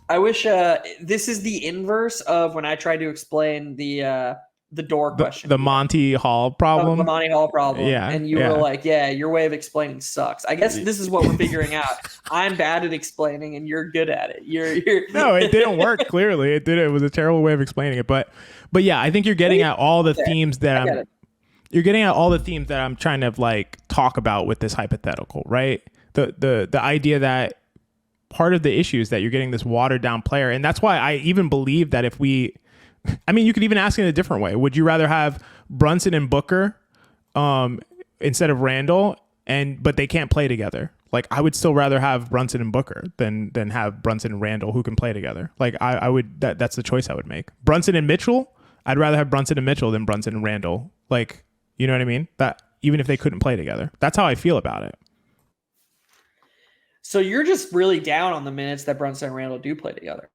I wish this is the inverse of when I tried to explain the door question, the Monty Hall problem. The Monty Hall problem. Yeah, and you were like, "Yeah, your way of explaining sucks." I guess this is what we're figuring out. I'm bad at explaining, and you're good at it. You're No, it didn't work. Clearly, it did. It was a terrible way of explaining it. But yeah, I think you're getting at all the themes that you're getting at all the themes that I'm trying to like talk about with this hypothetical, right? The idea that part of the issue is that you're getting this watered down player. And that's why I even believe that you could even ask it in a different way. Would you rather have Brunson and Booker instead of Randle, but they can't play together? Like, I would still rather have Brunson and Booker than have Brunson and Randle who can play together. Like, I would, that's the choice I would make. Brunson and Mitchell, I'd rather have Brunson and Mitchell than Brunson and Randle. Like, you know what I mean? That even if they couldn't play together. That's how I feel about it. So you're just really down on the minutes that Brunson and Randle do play together.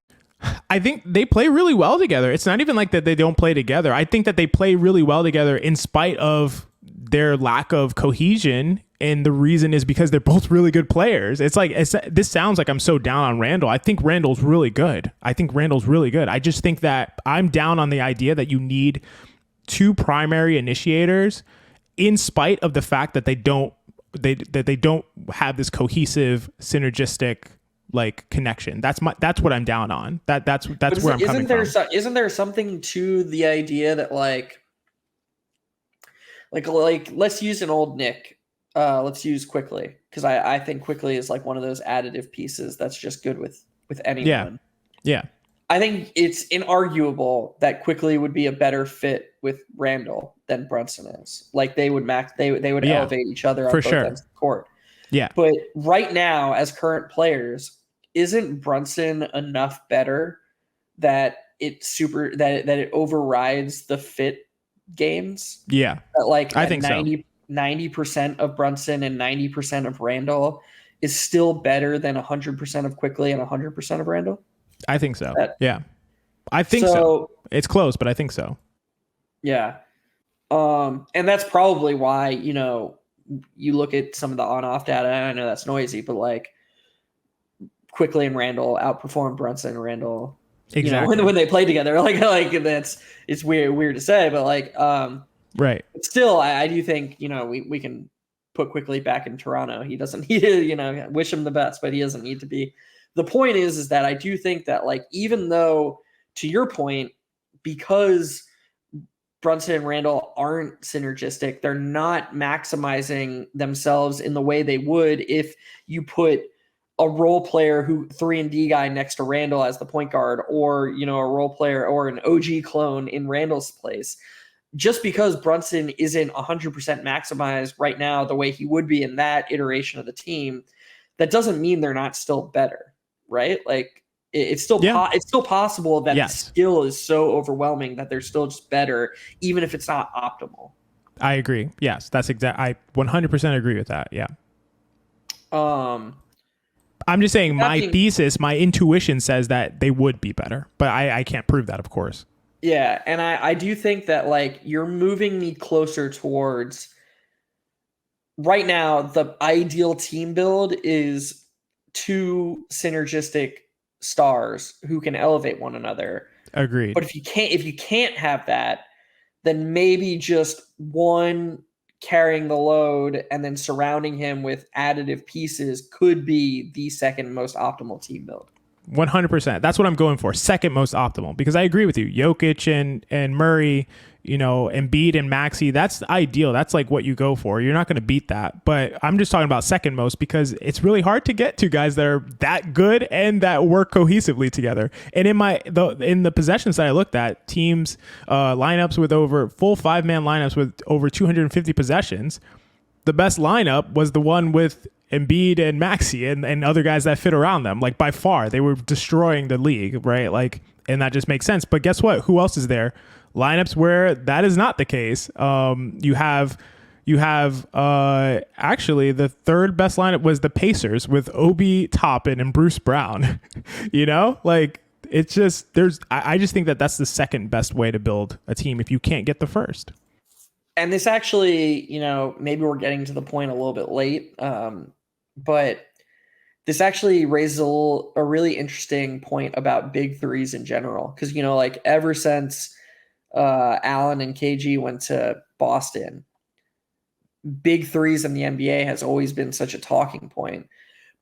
I think they play really well together. It's not even like that they don't play together. I think that they play really well together in spite of their lack of cohesion. And the reason is because they're both really good players. This sounds like I'm so down on Randle. I think Randle's really good. I just think that I'm down on the idea that you need two primary initiators in spite of the fact that they don't have this cohesive, synergistic like connection. That's what I'm down on. That's where I'm coming from. Isn't there something to the idea that like let's use an old Nick. Let's use Quickly, because I think Quickly is like one of those additive pieces that's just good with anyone. Yeah. I think it's inarguable that Quickly would be a better fit with Randle than Brunson is. Like they would elevate each other on both ends of the court. Yeah. But right now, as current players, isn't Brunson enough better that it overrides the fit gains? Yeah. That I think 90% of Brunson and 90% of Randle is still better than 100% of Quickly and 100% of Randle? I think so. I think so. It's close, but I think so. Yeah. And that's probably why, you look at some of the on-off data, and I know that's noisy, but like Quickly and Randle outperformed Brunson and Randle. Exactly. When they play together, like it's weird to say, but like, right. But still, I do think, we can put Quickly back in Toronto. He doesn't need to, wish him the best, but he doesn't need to be. The point is that I do think that like, even though, to your point, because Brunson and Randle aren't synergistic. They're not maximizing themselves in the way they would if you put a role player 3-and-D guy next to Randle as the point guard, or, a role player or an OG clone in Randle's place. Just because Brunson isn't 100% maximized right now the way he would be in that iteration of the team, that doesn't mean they're not still better, right? Like, it's still it's still possible that the skill is so overwhelming that they're still just better, even if it's not optimal. I agree. Yes, that's exact. I 100% agree with that. Yeah. I'm just saying thesis, my intuition says that they would be better, but I can't prove that, of course. Yeah, and I do think that, like, you're moving me closer towards, right now, the ideal team build is 2 synergistic stars who can elevate one another. Agreed. But if you can't have that, then maybe just one carrying the load and then surrounding him with additive pieces could be the second most optimal team build. 100%. That's what I'm going for. Second most optimal, because I agree with you. Jokic and Murray, Embiid and Maxey, that's ideal. That's like what you go for. You're not going to beat that. But I'm just talking about second most because it's really hard to get to guys that are that good and that work cohesively together. And in the possessions that I looked at, teams lineups with over full 5-man lineups with over 250 possessions, the best lineup was the one with Embiid and Maxey and other guys that fit around them. Like, by far, they were destroying the league, right? Like, and that just makes sense. But guess what? Who else is there? Lineups where that is not the case. You have actually the third best lineup was the Pacers with Obi Toppin and Bruce Brown. Like, it's just I just think that that's the second best way to build a team if you can't get the first. And this actually, maybe we're getting to the point a little bit late, but this actually raises a really interesting point about big threes in general. Because, like, ever since Allen and KG went to Boston, big threes in the NBA has always been such a talking point.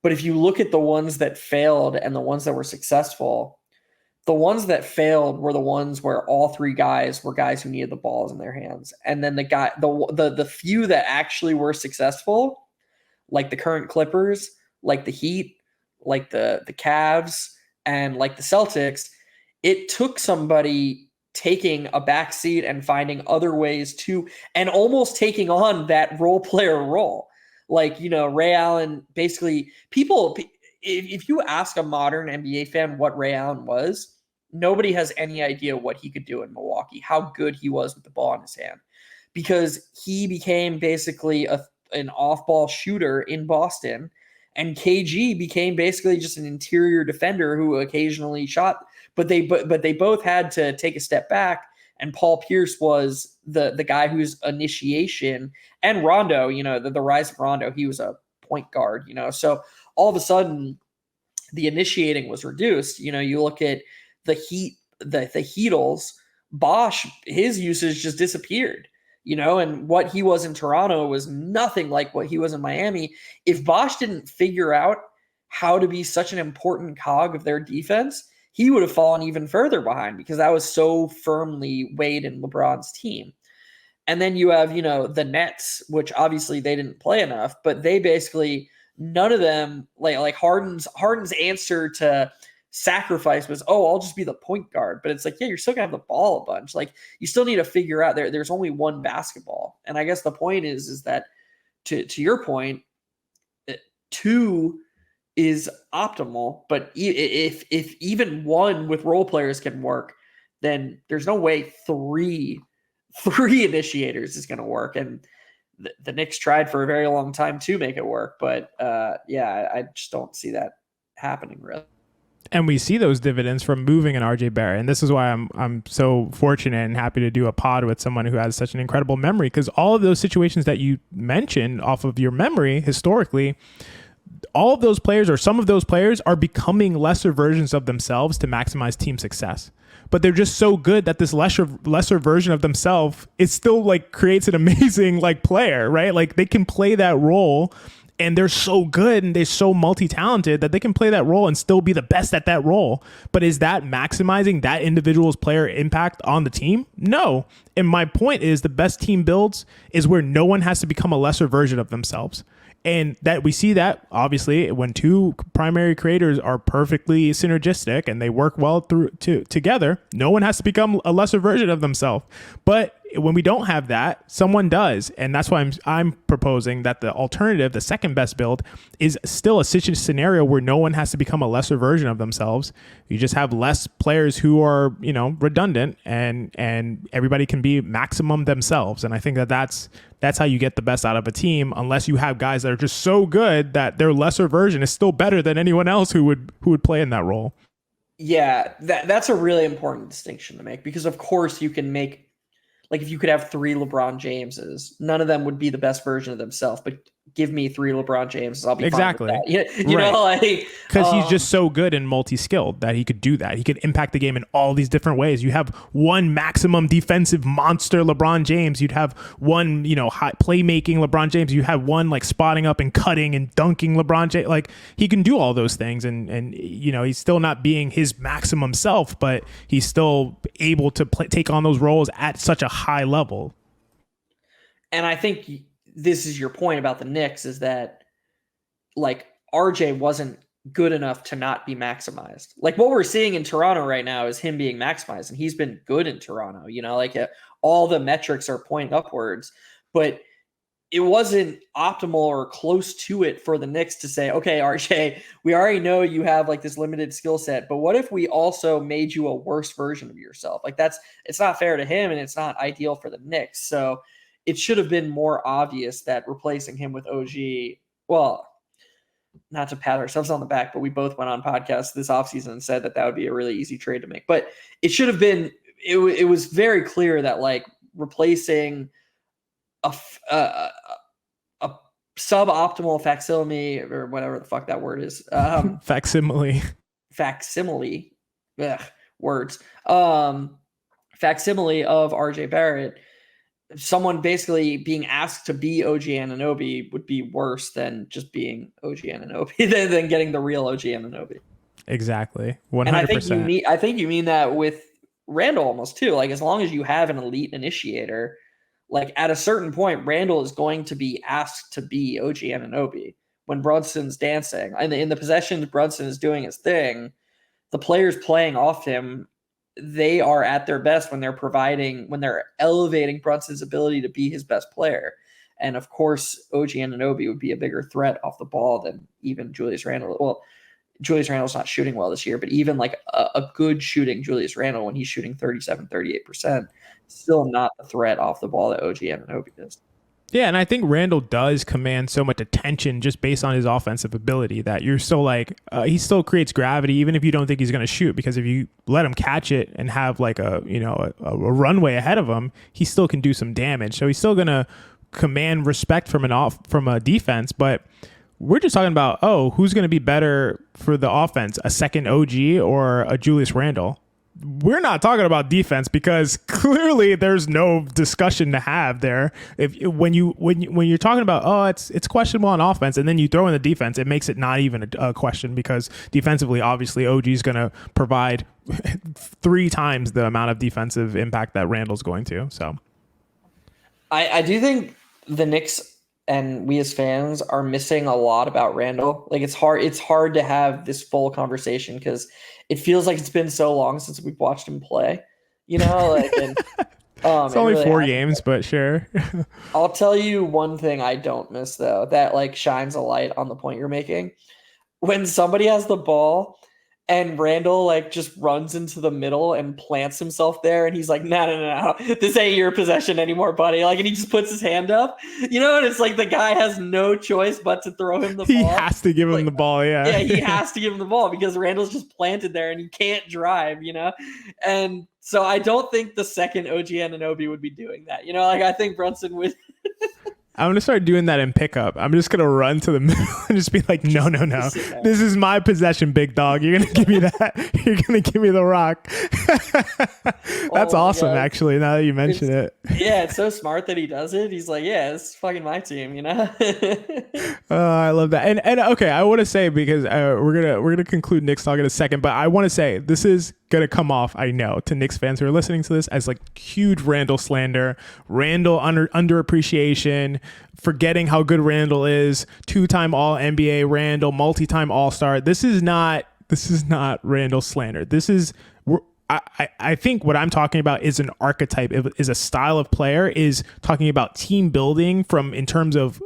But if you look at the ones that failed and the ones that were successful, the ones that failed were the ones where all 3 guys were guys who needed the balls in their hands. And then the few that actually were successful, like the current Clippers, like the Heat, like the Cavs, and like the Celtics, it took somebody taking a back seat and finding other ways to, and almost taking on that role player role. Like, Ray Allen, basically, if you ask a modern NBA fan what Ray Allen was, nobody has any idea what he could do in Milwaukee, how good he was with the ball in his hand, because he became basically an off-ball shooter in Boston, and KG became basically just an interior defender who occasionally shot. But they both had to take a step back, and Paul Pierce was the guy whose initiation, and Rondo, the rise of Rondo, he was a point guard, so all of a sudden the initiating was reduced. You look at the Heat, the Heatles, Bosch, his usage just disappeared, and what he was in Toronto was nothing like what he was in Miami. If Bosch didn't figure out how to be such an important cog of their defense, he would have fallen even further behind, because that was so firmly weighed in LeBron's team. And then you have, the Nets, which obviously they didn't play enough, but they basically, none of them, like Harden's answer to sacrifice was, I'll just be the point guard. But it's like, yeah, you're still gonna have the ball a bunch. Like, you still need to figure out there's only one basketball. And I guess the point is that to your point, 2 is optimal, but if even 1 with role players can work, then there's no way 3 initiators is going to work. And the Knicks tried for a very long time to make it work, but I just don't see that happening, really. And we see those dividends from moving an RJ Barrett. And this is why I'm so fortunate and happy to do a pod with someone who has such an incredible memory, because all of those situations that you mentioned off of your memory historically, all of those players, or some of those players, are becoming lesser versions of themselves to maximize team success. But they're just so good that this lesser version of themselves is still, like, creates an amazing, like, player, right? Like, they can play that role and they're so good and they're so multi-talented that they can play that role and still be the best at that role. But is that maximizing that individual's player impact on the team? No. And my point is, the best team builds is where no one has to become a lesser version of themselves. And that we see that obviously when two primary creators are perfectly synergistic and they work well together, no one has to become a lesser version of themselves. But when we don't have that, someone does. And that's why I'm proposing that the alternative, the second best build, is still a scenario where no one has to become a lesser version of themselves. You just have less players who are, redundant, and everybody can be maximum themselves. And I think that's how you get the best out of a team, unless you have guys that are just so good that their lesser version is still better than anyone else who would play in that role. Yeah, that's a really important distinction to make, because of course you can make, like, if you could have 3 LeBron Jameses, none of them would be the best version of themselves, but give me 3 LeBron Jameses, I'll be exactly fine with that. You know, like, because he's just so good and multi-skilled that he could do that. He could impact the game in all these different ways. You have one maximum defensive monster LeBron James. You'd have one, high playmaking LeBron James. You have one like spotting up and cutting and dunking LeBron James. Like, he can do all those things, and he's still not being his maximum self, but he's still able to take on those roles at such a high level. And I think this is your point about the Knicks, is that, like, RJ wasn't good enough to not be maximized. Like, what we're seeing in Toronto right now is him being maximized, and he's been good in Toronto, all the metrics are pointing upwards, but it wasn't optimal or close to it for the Knicks to say, okay, RJ, we already know you have like this limited skill set, but what if we also made you a worse version of yourself? Like, it's not fair to him, and it's not ideal for the Knicks. So it should have been more obvious that replacing him with OG, well, not to pat ourselves on the back, but we both went on podcasts this offseason and said that would be a really easy trade to make. But it should have been, it was very clear that, like, replacing a suboptimal facsimile, or whatever the fuck that word is. Facsimile. Words. Facsimile of RJ Barrett, someone basically being asked to be OG Anunoby would be worse than just being OG Anunoby than getting the real OG Anunoby. Exactly. 100%. And I think you mean that with Randle almost too. Like, as long as you have an elite initiator, like, at a certain point, Randle is going to be asked to be OG Anunoby when Brunson's dancing. And in the possessions Brunson is doing his thing, the players playing off him, they are at their best when they're elevating Brunson's ability to be his best player. And of course, OG Anunoby would be a bigger threat off the ball than even Julius Randle. Well, Julius Randle's not shooting well this year, but even like a good shooting Julius Randle, when he's shooting 38%, still not the threat off the ball that OG Anunoby is. Yeah, and I think Randle does command so much attention just based on his offensive ability that you're still like, he still creates gravity even if you don't think he's going to shoot, because if you let him catch it and have like a runway ahead of him, he still can do some damage. So he's still going to command respect from a defense, but we're just talking about, who's going to be better for the offense, a second OG or a Julius Randle? We're not talking about defense, because clearly there's no discussion to have there. When you're talking about, it's questionable on offense, and then you throw in the defense, it makes it not even a question, because defensively, obviously, OG is going to provide 3 times the amount of defensive impact that Randle's going to. So I do think the Knicks and we as fans are missing a lot about Randle. Like, it's hard to have this full conversation, because it feels like it's been so long since we've watched him play, like, and, it's only really 4 games, but sure. I'll tell you one thing I don't miss, though, that like shines a light on the point you're making. When somebody has the ball and Randle like just runs into the middle and plants himself there, and he's like, no, this ain't your possession anymore, buddy. Like, and he just puts his hand up, and it's like the guy has no choice but to throw him the ball. He has to give him the ball, yeah. Yeah, he has to give him the ball, because Randle's just planted there and he can't drive, And so I don't think the second OG Anunoby would be doing that. Like, I think Brunson would. I'm going to start doing that in pickup. I'm just going to run to the middle and just be like, no. This is my possession, big dog. You're going to give me that. You're going to give me the rock. That's Oh my awesome, God. actually, now that you It's mention it. yeah, it's so smart that he does it. He's like, yeah, it's fucking my team, you know? I love that. And okay, I want to say, because we're gonna conclude Knicks talk in a second, but I want to say this is gonna come off, I know, to Knicks fans who are listening to this as like huge Randle slander, Randle underappreciation, forgetting how good Randle is, 2-time All NBA Randle, multi-time All Star. This is not Randle slander. This is I think what I'm talking about is an archetype, is a style of player, is talking about team building from in terms of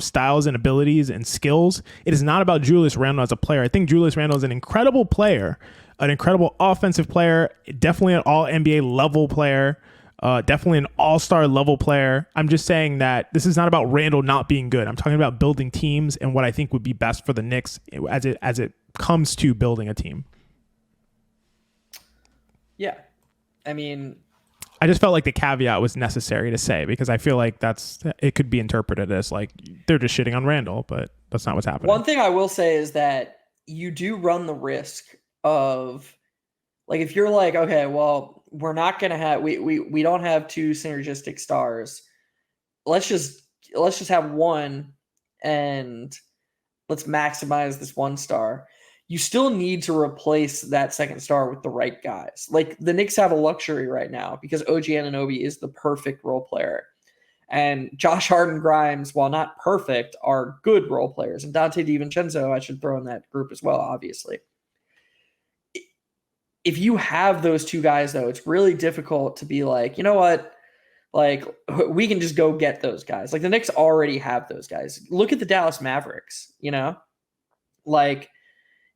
styles and abilities and skills. It is not about Julius Randle as a player. I think Julius Randle is an incredible player, an incredible offensive player, definitely an all NBA level player, definitely an all-star level player. I'm just saying that this is not about Randle not being good. I'm talking about building teams and what I think would be best for the Knicks as it comes to building a team. Yeah. I mean, I just felt like the caveat was necessary to say, because I feel like it could be interpreted as like they're just shitting on Randle, but that's not what's happening. one thing I will say is that you do run the risk of, like, if you're like, okay, well, we're not gonna have we don't have two synergistic stars. Let's just have one, and let's maximize this one star. You still need to replace that second star with the right guys. Like, the Knicks have a luxury right now because OG Anunoby is the perfect role player. And Josh Hart and Grimes, while not perfect, are good role players. And Dante DiVincenzo, I should throw in that group as well, obviously. If you have those two guys, though, it's really difficult to be like, you know what? Like, we can just go get those guys. Like, the Knicks already have those guys. Look at the Dallas Mavericks, you know? Like,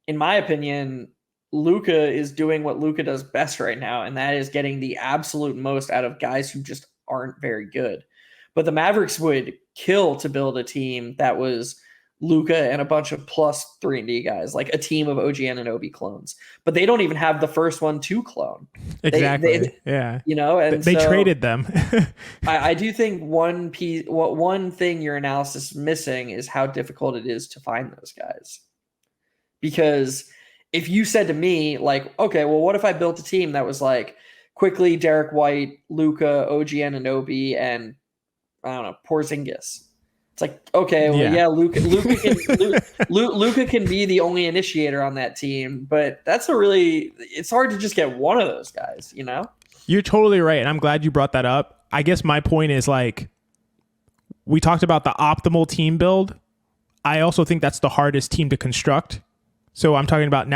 in my opinion, Luka is doing what Luka does best right now, and that is getting the absolute most out of guys who just aren't very good. But the Mavericks would kill to build a team that was Luka and a bunch of plus 3-and-D guys, like a team of OG Anunoby clones. But they don't even have the first one to clone. Exactly. Yeah. And they traded them. I do think one thing your analysis is missing is how difficult it is to find those guys. Because if you said to me, like, okay, well, what if I built a team that was like quickly Derek White, Luka, OG Anunoby, and I don't know, Porzingis. It's like, okay, well, yeah, Luka can be the only initiator on that team, but it's hard to just get one of those guys, you know? You're totally right, and I'm glad you brought that up. I guess my point is, like, we talked about the optimal team build. I also think that's the hardest team to construct. So I'm talking about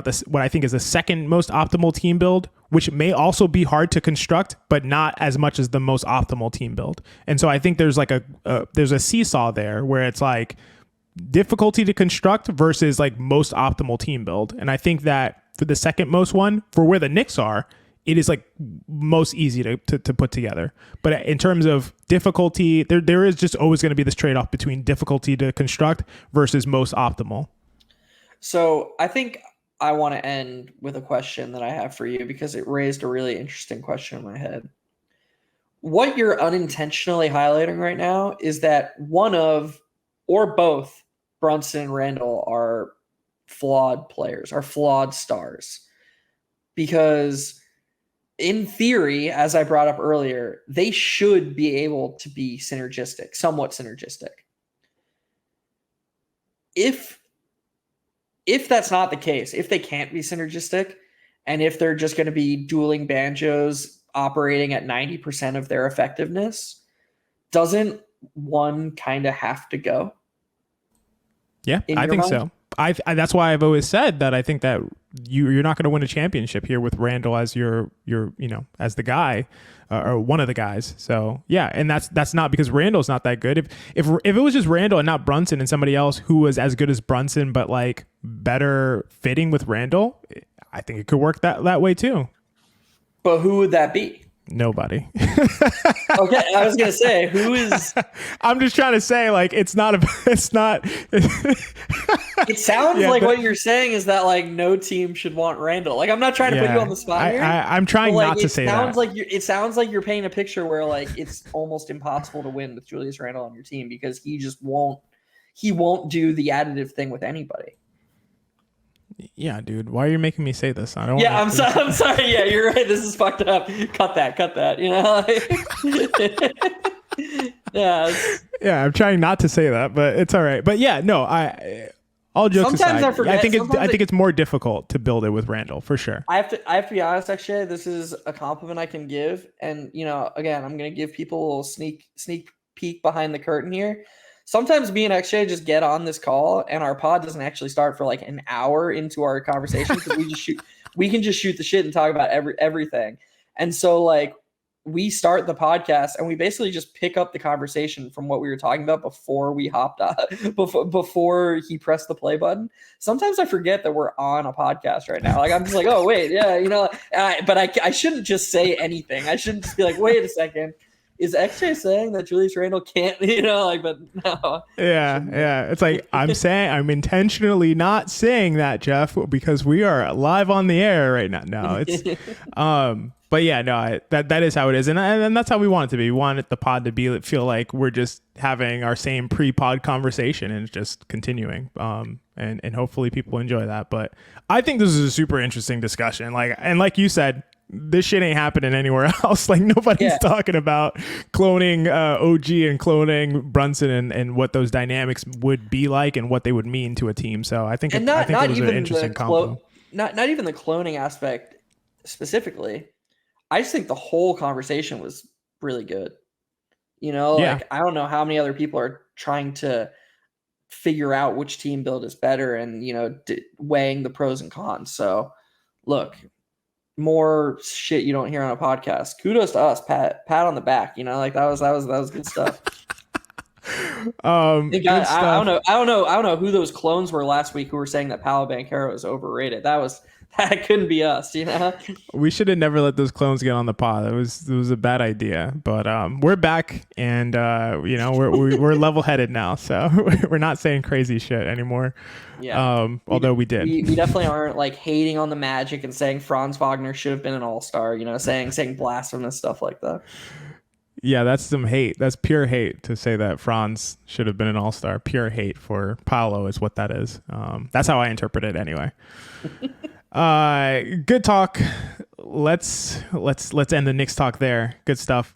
this, what I think is the second most optimal team build, which may also be hard to construct, but not as much as the most optimal team build. And so I think there's like there's a seesaw there where it's like difficulty to construct versus like most optimal team build. And I think that for the second most one, for where the Knicks are, it is like most easy to put together. But in terms of difficulty, there is just always going to be this trade-off between difficulty to construct versus most optimal. So I think I want to end with a question that I have for you because it raised a really interesting question in my head. What you're unintentionally highlighting right now is that one of or both Brunson and Randle are flawed players, are flawed stars. Because in theory, as I brought up earlier, they should be able to be synergistic, somewhat synergistic. If that's not the case, if they can't be synergistic, and if they're just going to be dueling banjos operating at 90% of their effectiveness, doesn't one kind of have to go? Yeah, I think so. I that's why I've always said that I think that you're not going to win a championship here with Randle as your as the guy or one of the guys. So yeah, and that's not because Randle's not that good. If it was just Randle and not Brunson and somebody else who was as good as Brunson but like better fitting with Randle, I think it could work that way too. But who would that be? Nobody. Okay, I was gonna say, who is? I'm just trying to say, like, it's not. It sounds like what you're saying is that like no team should want Randle. Like, I'm not trying to put you on the spot here. I'm trying not to say that. It sounds like you're painting a picture where like it's almost impossible to win with Julius Randle on your team because he just won't. He won't do the additive thing with anybody. Yeah, dude. Why are you making me say this? I don't Yeah, want to. I'm sorry. Yeah, you're right. This is fucked up. Cut that. Cut that. You know. Yeah. Yeah, I'm trying not to say that, but it's all right. But yeah, no, all jokes Sometimes aside, I forget. I think it's more difficult to build it with Randle for sure. I have to be honest. Actually, this is a compliment I can give, and again, I'm gonna give people a little sneak peek behind the curtain here. Sometimes me and XJ just get on this call, and our pod doesn't actually start for like an hour into our conversation because we can just shoot the shit and talk about everything. And so like we start the podcast and we basically just pick up the conversation from what we were talking about before we hopped on before he pressed the play button. Sometimes I forget that we're on a podcast right now. Like I'm just like, oh wait, yeah, but I shouldn't just say anything. I shouldn't just be like, wait a second. Is XJ saying that Julius Randle can't, but no. Yeah. It's like I'm intentionally not saying that, Geoff, because we are live on the air right now. No, it's but yeah, no, that is how it is, and that's how we want it to be. We want the pod to feel like we're just having our same pre-pod conversation and just continuing. And hopefully people enjoy that. But I think this is a super interesting discussion. Like you said, this shit ain't happening anywhere else. Like nobody's talking about cloning OG and cloning Brunson and what those dynamics would be like and what they would mean to a team. So I think it was an interesting combo. Not even the cloning aspect specifically. I just think the whole conversation was really good. Like I don't know how many other people are trying to figure out which team build is better and, weighing the pros and cons. So look, more shit you don't hear on a podcast. Kudos to us, pat on the back, like that was good stuff. I don't know who those clones were last week who were saying that Paolo Banchero is overrated. That couldn't be us, We should have never let those clones get on the pod. It was a bad idea, but we're back, and we're level headed now, so we're not saying crazy shit anymore. Yeah. Although we did, we definitely aren't like hating on the Magic and saying Franz Wagner should have been an all-star. Saying blasphemous stuff like that. Yeah, that's some hate. That's pure hate to say that Franz should have been an all-star. Pure hate for Paolo is what that is. That's how I interpret it anyway. Good talk. Let's end the Knicks talk there. Good stuff.